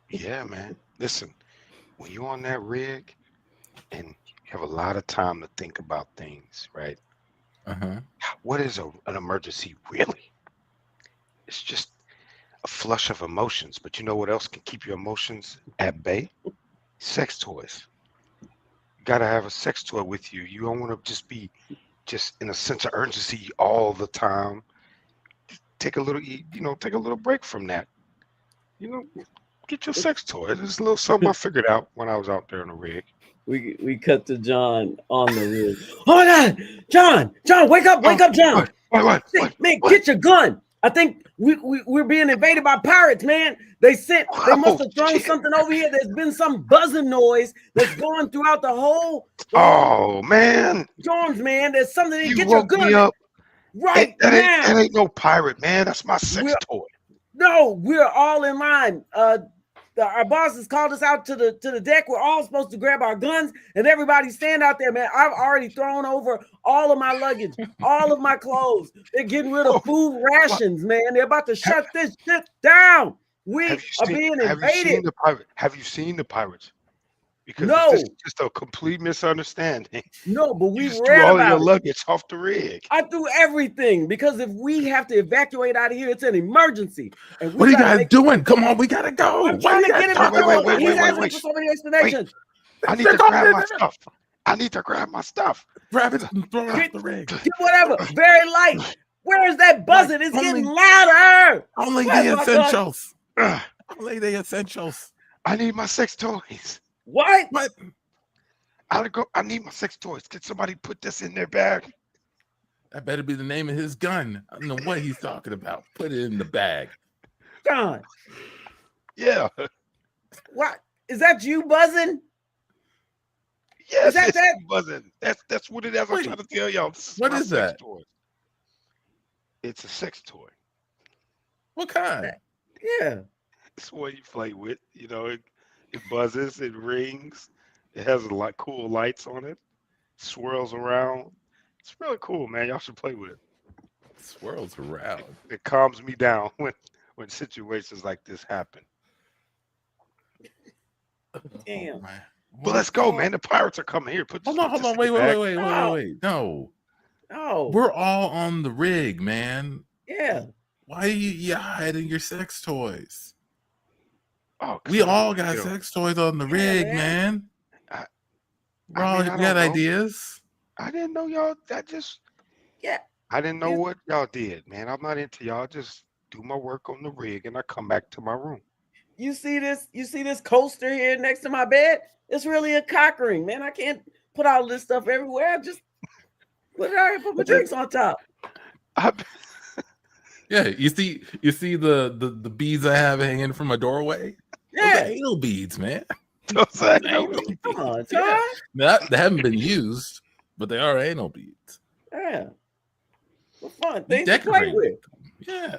S4: Yeah, man. Listen, when you're on that rig and you have a lot of time to think about things, right? What is an emergency really? It's just a flush of emotions. But you know what else can keep your emotions at bay? Sex toys. You gotta have a sex toy with you. You don't want to just be in a sense of urgency all the time. Take a little break from that. Get your sex toy. There's a little something I figured out when I was out there on the rig.
S2: We cut to John on the rig. Oh my God, John, wake up, John.
S4: What?
S2: Man, get your gun. I think we're being invaded by pirates, man. They must have thrown something over here. There's been some buzzing noise that's going throughout the whole.
S4: Oh man,
S2: Jones, man, there's something.
S4: You
S2: get
S4: woke
S2: your gun
S4: me up.
S2: right now.
S4: That ain't no pirate, man. That's my sex toy.
S2: No, we're all in line. Our boss has called us out to the deck. We're all supposed to grab our guns, and everybody stand out there, man. I've already thrown over all of my luggage, all of my clothes. They're getting rid of food rations, man. They're about to shut this shit down. We are being invaded.
S4: Have you seen the pirates? Because this is just a complete misunderstanding.
S2: No, but we
S4: just threw all of your luggage off the rig.
S2: I threw everything because if we have to evacuate out of here, it's an emergency. And
S1: what are you guys doing? Come on, we gotta go.
S2: I'm trying to get him to
S4: wait.
S2: So many explanations.
S4: I need to grab my stuff.
S1: Grab it and throw it off the rig.
S2: Get whatever. Very light. Where is that buzzing? It's getting louder.
S1: Only the essentials. Only the essentials.
S4: I need my sex toys.
S2: What?
S4: I need my sex toys. Can somebody put this in their bag?
S1: That better be the name of his gun. I don't know what he's talking about. Put it in the bag.
S2: John.
S4: Yeah.
S2: What? Is that you buzzing?
S4: Yes, that's buzzing. That's what it is. I'm trying to tell y'all.
S1: What is that?
S4: Toy. It's a sex toy.
S1: What kind?
S2: Yeah.
S4: It's what you play with. It buzzes, it rings, it has cool lights on it, swirls around. It's really cool, man. Y'all should play with it.
S1: Swirls around.
S4: It calms me down when situations like this happen.
S2: Damn.
S1: Oh,
S4: but let's go, man. The pirates are coming here.
S1: Hold on. Wait. No. We're all on the rig, man.
S2: Yeah.
S1: Why are you hiding your sex toys?
S4: Oh,
S1: we all got sex toys on the rig, man. We got ideas.
S4: I didn't know y'all. I didn't know what y'all did, man. I'm not into y'all. Just do my work on the rig, and I come back to my room.
S2: You see this coaster here next to my bed? It's really a cock ring, man. I can't put all this stuff everywhere. I just put it out here, put my drinks on top.
S1: Yeah, you see the beads I have hanging from my doorway?
S2: Yeah.
S1: Those are anal beads, man.
S4: Those are
S1: Anal
S4: anal
S1: beads.
S2: Come on,
S1: Yeah.
S2: Todd.
S1: They haven't been used, but they are anal beads.
S2: Yeah. Well, fun.
S1: You
S2: Things to play
S1: decorate
S2: with.
S1: Yeah.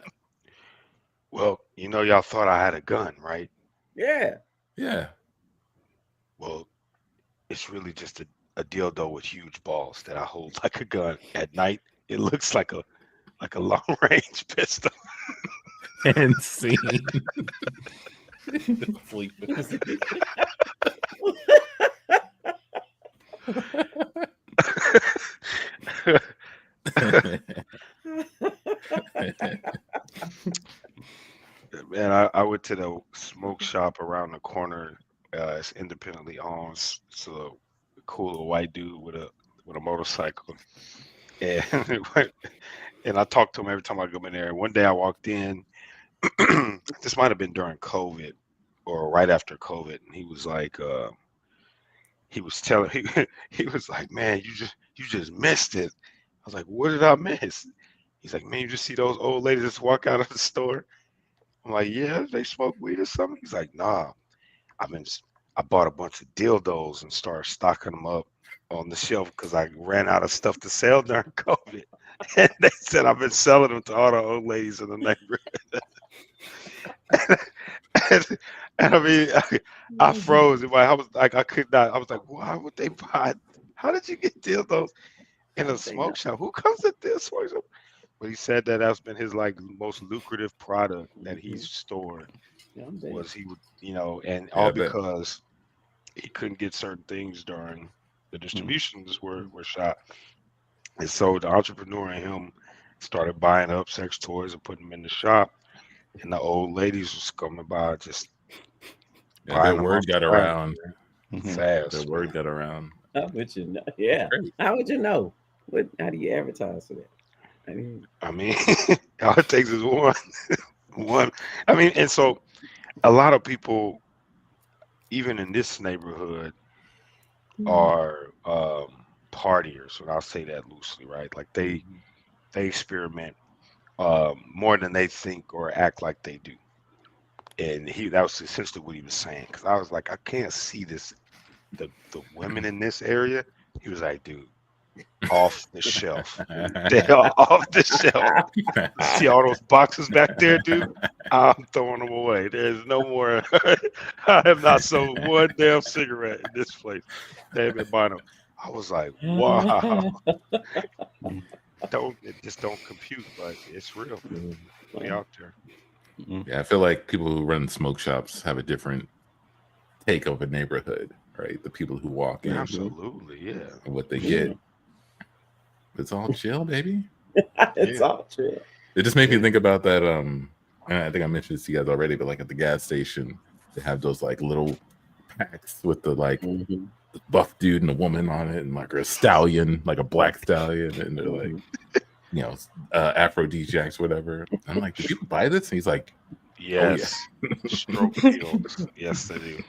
S4: Well, y'all thought I had a gun, right?
S2: Yeah.
S1: Yeah.
S4: Well, it's really just a dildo with huge balls that I hold like a gun. At night, it looks like a long range pistol.
S1: And scene. Sleeping.
S4: Man, I went to the smoke shop around the corner. It's independently owned. It's a cool little white dude with a motorcycle, and and I talk to him every time I go in there. And one day I walked in. This might have been during COVID or right after COVID, and he was like, he was like, man, you just missed it. I was like, what did I miss? He's like, man, you just see those old ladies just walk out of the store. I'm like, yeah, they smoke weed or something. He's like, nah, I bought a bunch of dildos and started stocking them up on the shelf because I ran out of stuff to sell during COVID. And they said I've been selling them to all the old ladies in the neighborhood. and I mean, I froze. I was like, I could not. I was like, why would they buy? How did you get dildos in a smoke shop? Who comes to this smoke shop? But he said that that's been his like most lucrative product that he's stored. Was he would, and all because he couldn't get certain things during the distributions were shot. And so the entrepreneur in him started buying up sex toys and putting them in the shop. And the old ladies was coming by just
S1: that word got around.
S4: Fast.
S1: That word got around.
S2: How would you know? Yeah. How would you know? How do you advertise for that?
S4: I mean, all it takes is one. I mean, and so a lot of people, even in this neighborhood, are partiers, and I'll say that loosely, right? Like they experiment more than they think or act like they do. And that was essentially what he was saying. Because I was like, I can't see this. The women in this area. He was like, dude, off the shelf. They are off the shelf. See all those boxes back there, dude? I'm throwing them away. There's no more. I have not sold one damn cigarette in this place. They've been buying them. I was like, wow. Just don't compute, but it's real. Way out there.
S1: Yeah, I feel like people who run smoke shops have a different take of a neighborhood, right? The people who walk in,
S4: absolutely, yeah,
S1: and what they get. It's all chill, baby.
S2: It's all chill.
S1: It just made me think about that. I think I mentioned this to you guys already, but like at the gas station, they have those like little packs with the like the buff dude and a woman on it, and like a stallion, like a black stallion, and they're like, aphrodisiacs, whatever. I'm like, do people buy this? And he's like,
S4: yes, stroke pills. Yes, they do.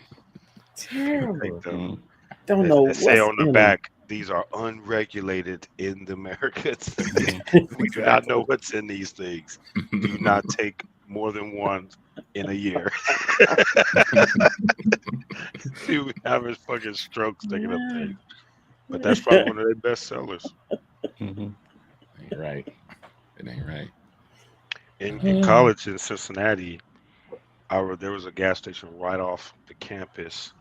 S2: Terrible. Don't know.
S4: They say on the back, these are unregulated in the Americas. We do not know what's in these things. Do not take more than one in a year. Dude having fucking strokes taking up things. But that's probably one of their best sellers.
S1: Ain't right. It ain't right.
S4: In college in Cincinnati, there was a gas station right off the campus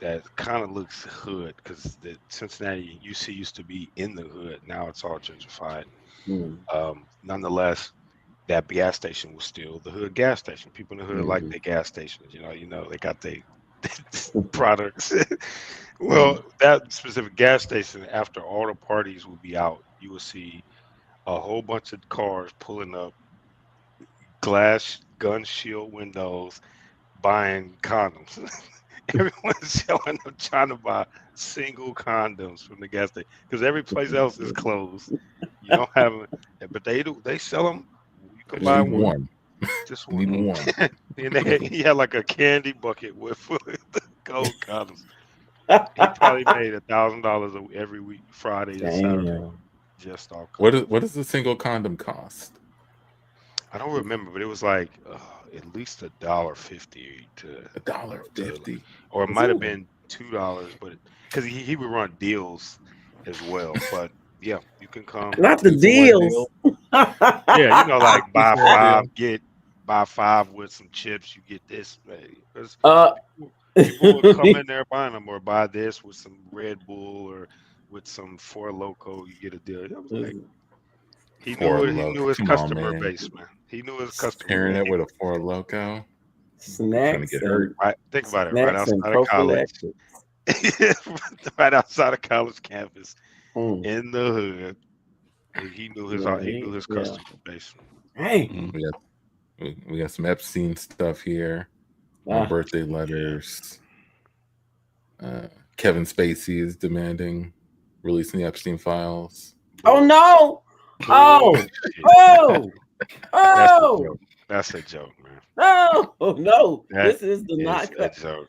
S4: that kind of looks hood, because the Cincinnati UC used to be in the hood. Now it's all gentrified. Nonetheless, that gas station was still the hood gas station. People in the hood like their gas stations. They got their products. Well, that specific gas station, after all the parties would be out, you would see a whole bunch of cars pulling up, glass gun shield windows, buying condoms. Everyone's showing up trying to buy single condoms from the gas station because every place else is closed. You don't have them, but they do. They sell them. You can
S1: Just
S4: buy
S1: need
S4: one.
S1: one.
S4: Just
S1: Need
S4: one.
S1: one.
S4: And he had like a candy bucket with the gold condoms. He probably made $1,000 every week, Friday to Saturday,
S2: Damn.
S4: just off.
S1: What does a single condom cost?
S4: I don't remember, but it was like at least $1.50 to
S1: $1.50.
S4: or it might have been $2, but because he would run deals as well. But yeah, you can come.
S2: Not the
S1: 2 for 1
S2: deals.
S1: deal.
S4: Yeah, you know, like buy
S1: 2 for 1
S4: 5,
S1: deal.
S4: buy 5 with some chips. You get this. Because
S2: Uh,
S4: people would come in there buying them, or buy this with some Red Bull or with some Four Loko. You get a deal. It was like, he
S1: Four
S4: knew
S1: Loko.
S4: his
S1: Come on,
S4: customer
S1: man.
S4: base, man. He knew his customer
S1: Pairing
S4: base.
S1: it with a Four Loko. Trying to
S2: snacks
S1: get
S2: and
S1: hurt.
S4: Right, think about it. Right
S2: snacks and
S4: outside of college,
S2: prophylactics.
S4: right outside of college campus,
S2: Mm.
S4: in the hood, he knew his
S2: Yeah.
S4: customer base.
S2: Hey,
S1: We got some Epstein stuff here. My birthday letters. Kevin Spacey is demanding releasing the Epstein files.
S2: oh no! Oh!
S4: That's a joke, man.
S2: No!
S4: That
S2: This is the not
S4: a joke.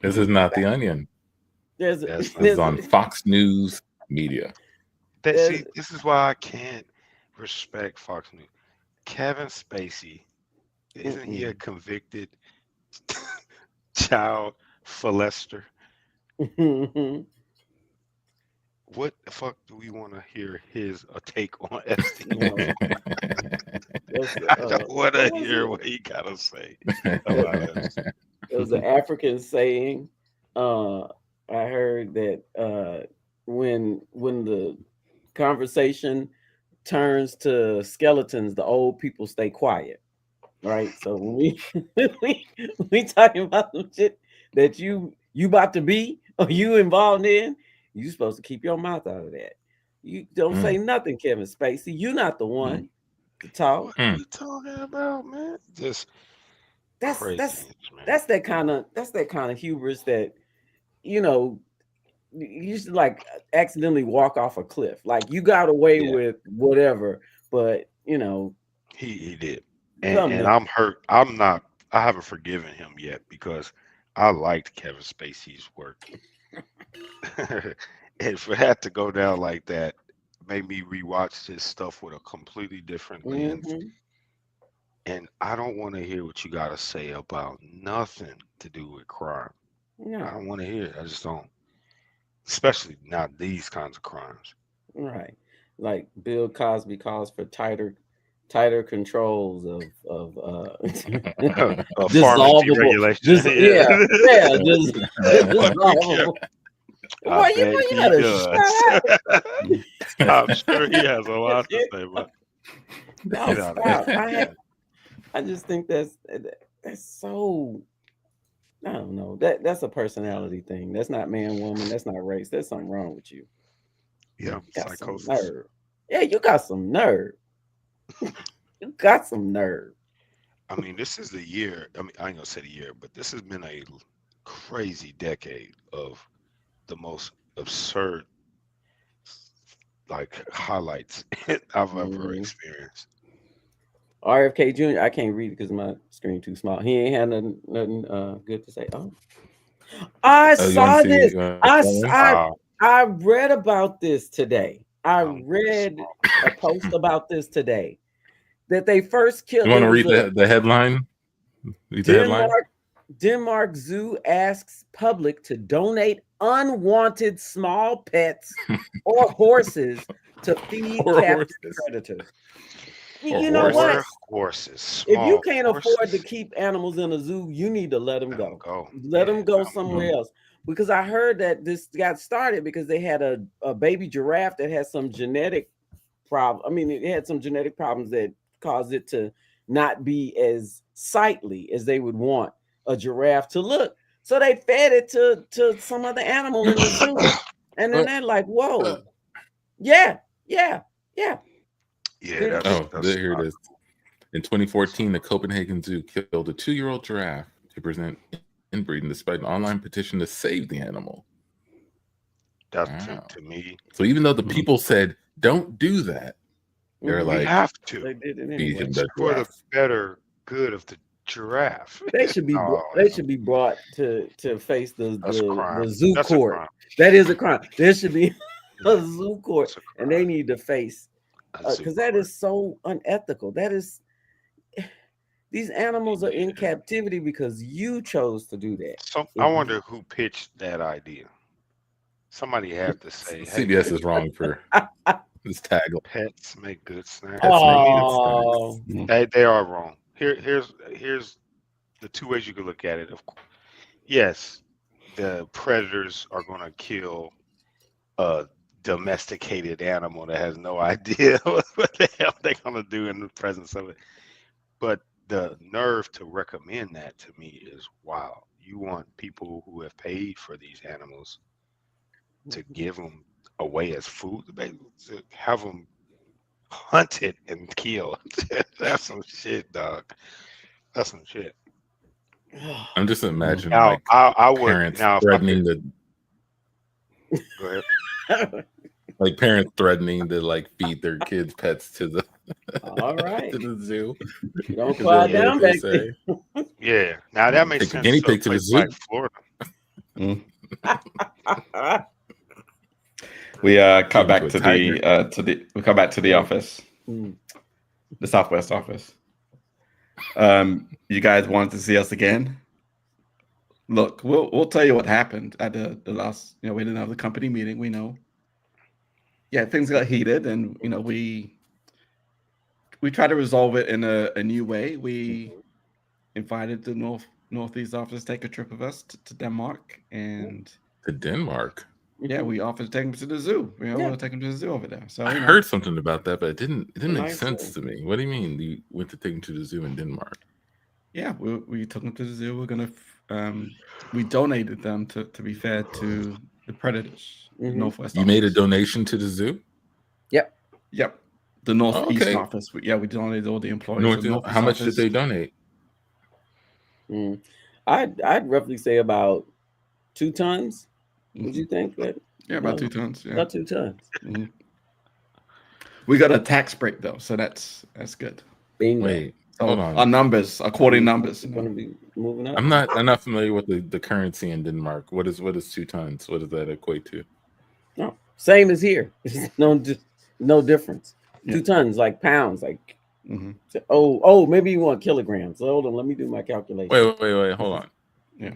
S1: This is not The Onion.
S2: This
S1: This is on Fox News Media.
S4: See, this is why I can't respect Fox News. Kevin Spacey, isn't he a convicted child molester? What the fuck do we want to hear his take on Epstein? I don't want to hear what he got to say about it.
S2: It was an African saying. I heard that when the conversation turns to skeletons, the old people stay quiet. Right. So when we talking about some shit that you about to be or you involved in, you supposed to keep your mouth out of that. You don't say nothing, Kevin Spacey. You're not the one to talk.
S4: What are you talking about, man? Just
S2: that's that kind of hubris that, you know, you should like accidentally walk off a cliff. Like you got away with whatever, but you know
S4: he did. And I'm hurt. I haven't forgiven him yet because I liked Kevin Spacey's work. And for that to go down like that made me rewatch his stuff with a completely different lens. And I don't want to hear what you got to say about nothing to do with crime. No. I don't want to hear it. I just don't. Especially not these kinds of crimes.
S2: Right. Like Bill Cosby calls for tighter controls of
S4: pharmacy regulations.
S2: Dissolvable.
S4: I bet he does. I'm sure he has a lot to say about
S2: it. I just think that's so. I don't know. That's a personality thing. That's not man, woman. That's not race. There's something wrong with you.
S4: Yeah,
S2: you got
S4: psychosis.
S2: Some nerve. Yeah, you got some nerve. You got some nerve.
S4: I mean, this is the year. I mean, I ain't gonna say the year, but this has been a crazy decade of the most absurd like highlights I've ever experienced.
S2: RFK Jr. I can't read it because my screen too small. He ain't had nothing good to say. Oh, I saw this. I read about this today. I read a post about this today. That they first killed.
S1: You want to read the headline? Read the headline.
S2: Denmark Zoo asks public to donate unwanted small pets or horses to feed captive predators. You know what?
S4: Horses.
S2: If you can't afford to keep animals in a zoo, you need to let them go. Let them go somewhere else. Because I heard that this got started because they had a baby giraffe that had some genetic problem. I mean, it had some genetic problems that caused it to not be as sightly as they would want a giraffe to look. So they fed it to some other animal in the zoo. And then they're like, whoa. Yeah.
S1: Here it is. In 2014, the Copenhagen Zoo killed a 2-year-old giraffe to prevent inbreeding despite an online petition to save the animal.
S4: That's to me.
S1: So even though the people said, don't do that, They're
S4: We
S1: like,
S4: have
S2: They
S4: to.
S2: did it
S1: feed
S2: anyway.
S1: him the
S4: For the
S1: giraffe.
S4: better good of the giraffe.
S2: They should be
S4: Oh,
S2: they should be brought to face
S4: that's a crime.
S2: the zoo
S4: That's a
S2: court.
S4: crime.
S2: That is a crime. There should be a zoo court,
S4: That's a
S2: and they
S4: crime.
S2: need to face
S4: A zoo
S2: because that
S4: court.
S2: is so unethical. That is these animals are in captivity because you chose to do that.
S4: So I wonder who pitched that idea. Somebody had to say, "Hey,
S1: CBS is wrong for this tagline.
S4: pets make good snacks."
S1: Pets make good
S2: Oh,
S4: They are wrong. Here's the two ways you could look at it. Of course, yes, the predators are going to kill a domesticated animal that has no idea what the hell they're going to do in the presence of it. But the nerve to recommend that to me is wild. You want people who have paid for these animals to give them away as food, to have them hunted and killed. That's some shit, dog. That's some shit.
S1: I'm just imagining
S4: Now,
S1: like
S4: I would
S1: parents
S4: now if I
S1: threatening
S4: could,
S1: to
S4: go ahead.
S1: like parents threatening to like feed their kids pets to the
S2: all right.
S1: to the zoo.
S2: Don't
S1: Is that
S2: quiet
S1: what
S2: down
S1: they
S2: back
S1: say?
S2: there.
S4: Yeah, now that makes
S1: Take a
S4: sense.
S1: guinea
S4: So a
S1: pig to the
S4: place
S1: zoo.
S4: like Florida.
S3: We come
S1: Give
S3: back
S1: him
S3: to
S1: to a
S3: we come back to the office,
S2: Mm.
S3: the Southwest office. You guys wanted to see us again? Look, we'll tell you what happened at the last. We didn't have the company meeting. We know. Yeah, things got heated, and we tried to resolve it in a new way. We invited the Northeast office to take a trip with us to Denmark, and
S1: To Denmark.
S3: yeah, we offered to take them to the zoo. We want
S2: Yeah.
S3: to take them to the zoo over there. So
S1: I
S3: you know.
S1: heard something about that, but it didn't make
S2: Nice
S1: sense
S2: zoo.
S1: to me. What do you mean you went to take him to the zoo in Denmark?
S3: Yeah, we took them to the zoo. We're gonna we donated them to be fed to the predators. The
S2: Mhm.
S3: Northwest.
S1: You made a
S3: office.
S1: donation to the zoo?
S3: Yep. The Northeast
S1: okay.
S3: office. We donated all the employees.
S1: North,
S3: The Northeast
S1: how much
S3: office,
S1: did they donate?
S2: Mm. I'd roughly say about 2 tons. Would you think that?
S3: Yeah, about
S2: No.
S3: 2 tons. Yeah.
S2: About 2 tons.
S3: Mhm. We got a tax break though, so that's good.
S2: Bingo.
S1: Wait,
S3: So
S1: hold on.
S3: our numbers, our quarterly numbers.
S2: Going to be moving up.
S1: I'm not familiar with the currency in Denmark. What is 2 tons? What does that equate to?
S2: No, same as here. No difference.
S3: Yeah.
S2: 2 tons, like pounds, like
S3: Mhm.
S2: maybe you want kilograms. So hold on, let me do my calculation.
S1: Wait, hold on.
S3: Yeah.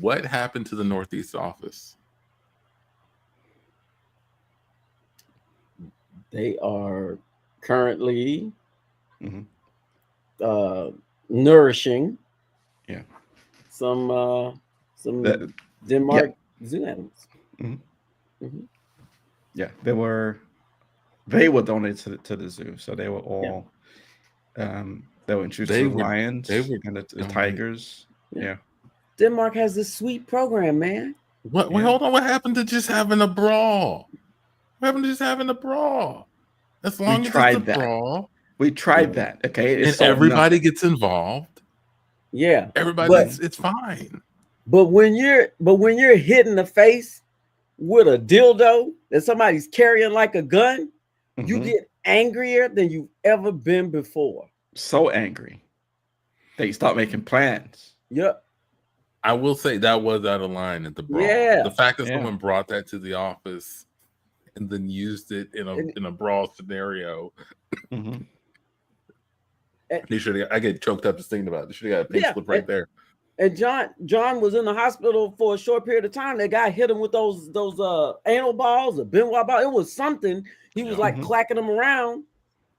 S1: What happened to the Northeast office?
S2: They are currently
S3: Mhm.
S2: nourishing.
S3: Yeah.
S2: Some
S3: That-
S2: Denmark zoo animals.
S3: Yeah, they were donated to the zoo, so they were all they were introduced
S1: They
S3: to the
S1: were-
S3: lions
S1: they were
S3: and the
S1: donated.
S3: tigers. Yeah.
S2: Denmark has this sweet program, man.
S1: What? Wait,
S3: Yeah.
S1: hold on. What happened to just having a brawl? What happened to just having a brawl? As long as
S3: tried
S1: it's a
S3: that.
S1: brawl,
S3: We tried that. Okay, it
S1: and
S3: solved
S1: everybody
S3: nothing.
S1: gets involved,
S2: Yeah.
S1: it's fine.
S2: But when you're hit in the face with a dildo that somebody's carrying like a gun, you
S3: Mhm.
S2: get angrier than you've ever been before.
S3: So angry. They start making plans.
S2: Yep.
S1: I will say that was out of line at the brawl.
S2: Yeah.
S1: The fact that
S3: Yeah.
S1: someone brought that to the office and then used it in a brawl scenario,
S3: Mhm.
S1: they should. I get choked up just thinking about it. They should have got a pink slip right there.
S2: And John was in the hospital for a short period of time. That guy hit him with those anal balls or Benoit ball. It was something. He was like clacking them around,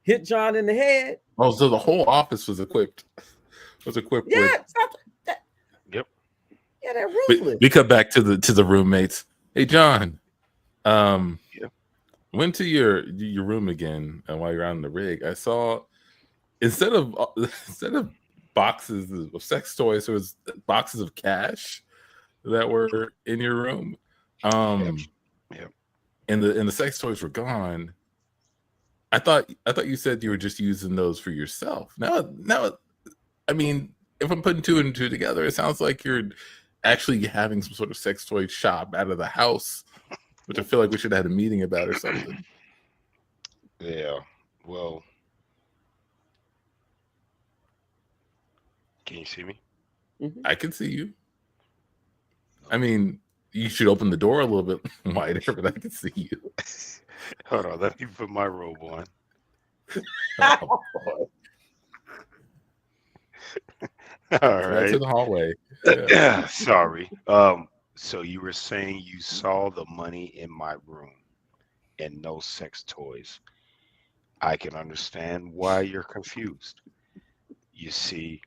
S2: hit John in the head.
S1: Oh, so the whole office was equipped. With.
S2: Yeah, stop that.
S4: Yep.
S2: Yeah, they're ruthless.
S1: We cut back to the roommates. Hey, John. Went to your room again, and while you're on the rig, I saw instead of boxes of sex toys, there was boxes of cash that were in your room.
S4: Yep.
S1: And the sex toys were gone. I thought you said you were just using those for yourself. Now, I mean, if I'm putting 2 and 2 together, it sounds like you're actually having some sort of sex toy shop out of the house, which I feel like we should have had a meeting about or something.
S4: Yeah. Well, can you see me?
S1: I can see you. I mean, you should open the door a little bit wider, but I can see you.
S4: Hold on, let me put my robe on.
S1: Oh,
S4: All
S1: that's
S4: right.
S1: in the hallway.
S4: Sorry. So you were saying you saw the money in my room and no sex toys. I can understand why you're confused. You see,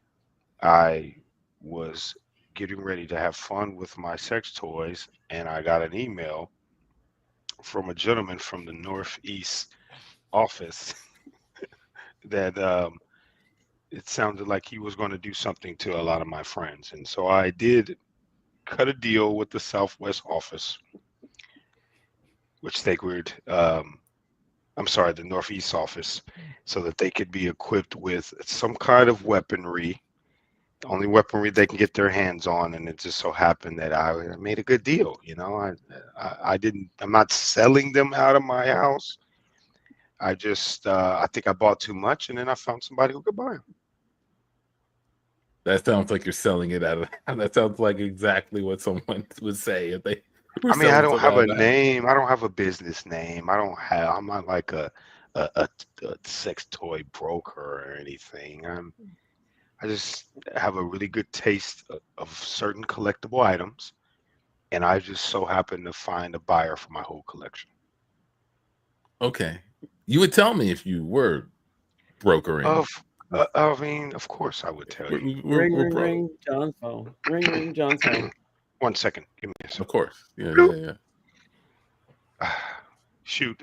S4: I was getting ready to have fun with my sex toys, and I got an email from a gentleman from the Northeast office that it sounded like he was going to do something to a lot of my friends. And so I did cut a deal with the Southwest office, which they would, I'm sorry, the Northeast office, so that they could be equipped with some kind of weaponry, the only weaponry they can get their hands on. And it just so happened that I made a good deal. You know, I'm not selling them out of my house. I just, I think I bought too much, and then I found somebody who could buy them.
S1: That sounds like you're selling it out of. That sounds like exactly what someone would say if they.
S4: I mean, I don't have a name. I don't have a business name. I'm not like a sex toy broker or anything. I just have a really good taste of certain collectible items, and I just so happen to find a buyer for my whole collection.
S1: Okay, you would tell me if you were brokering.
S4: I mean, of course I would tell you.
S2: Ring, John's phone. Ring, John's phone.
S4: 1 second. Give me a second.
S1: Of course. Yeah.
S4: Shoot.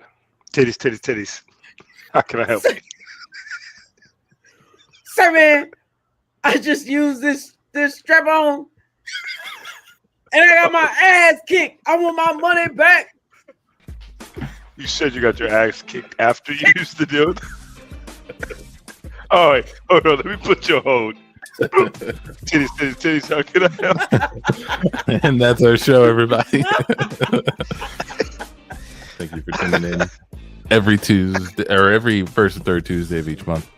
S4: Titties. How can I help you?
S2: Sir, man, I just used this strap on, and I got my ass kicked. I want my money back.
S4: You said you got your ass kicked after you used the dildo? All right. Hold on. Let me put you on hold. Titties. How can I help?
S1: And that's our show, everybody. Thank you for tuning in every Tuesday or every first and third Tuesday of each month.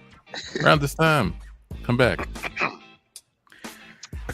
S1: Around this time, come back.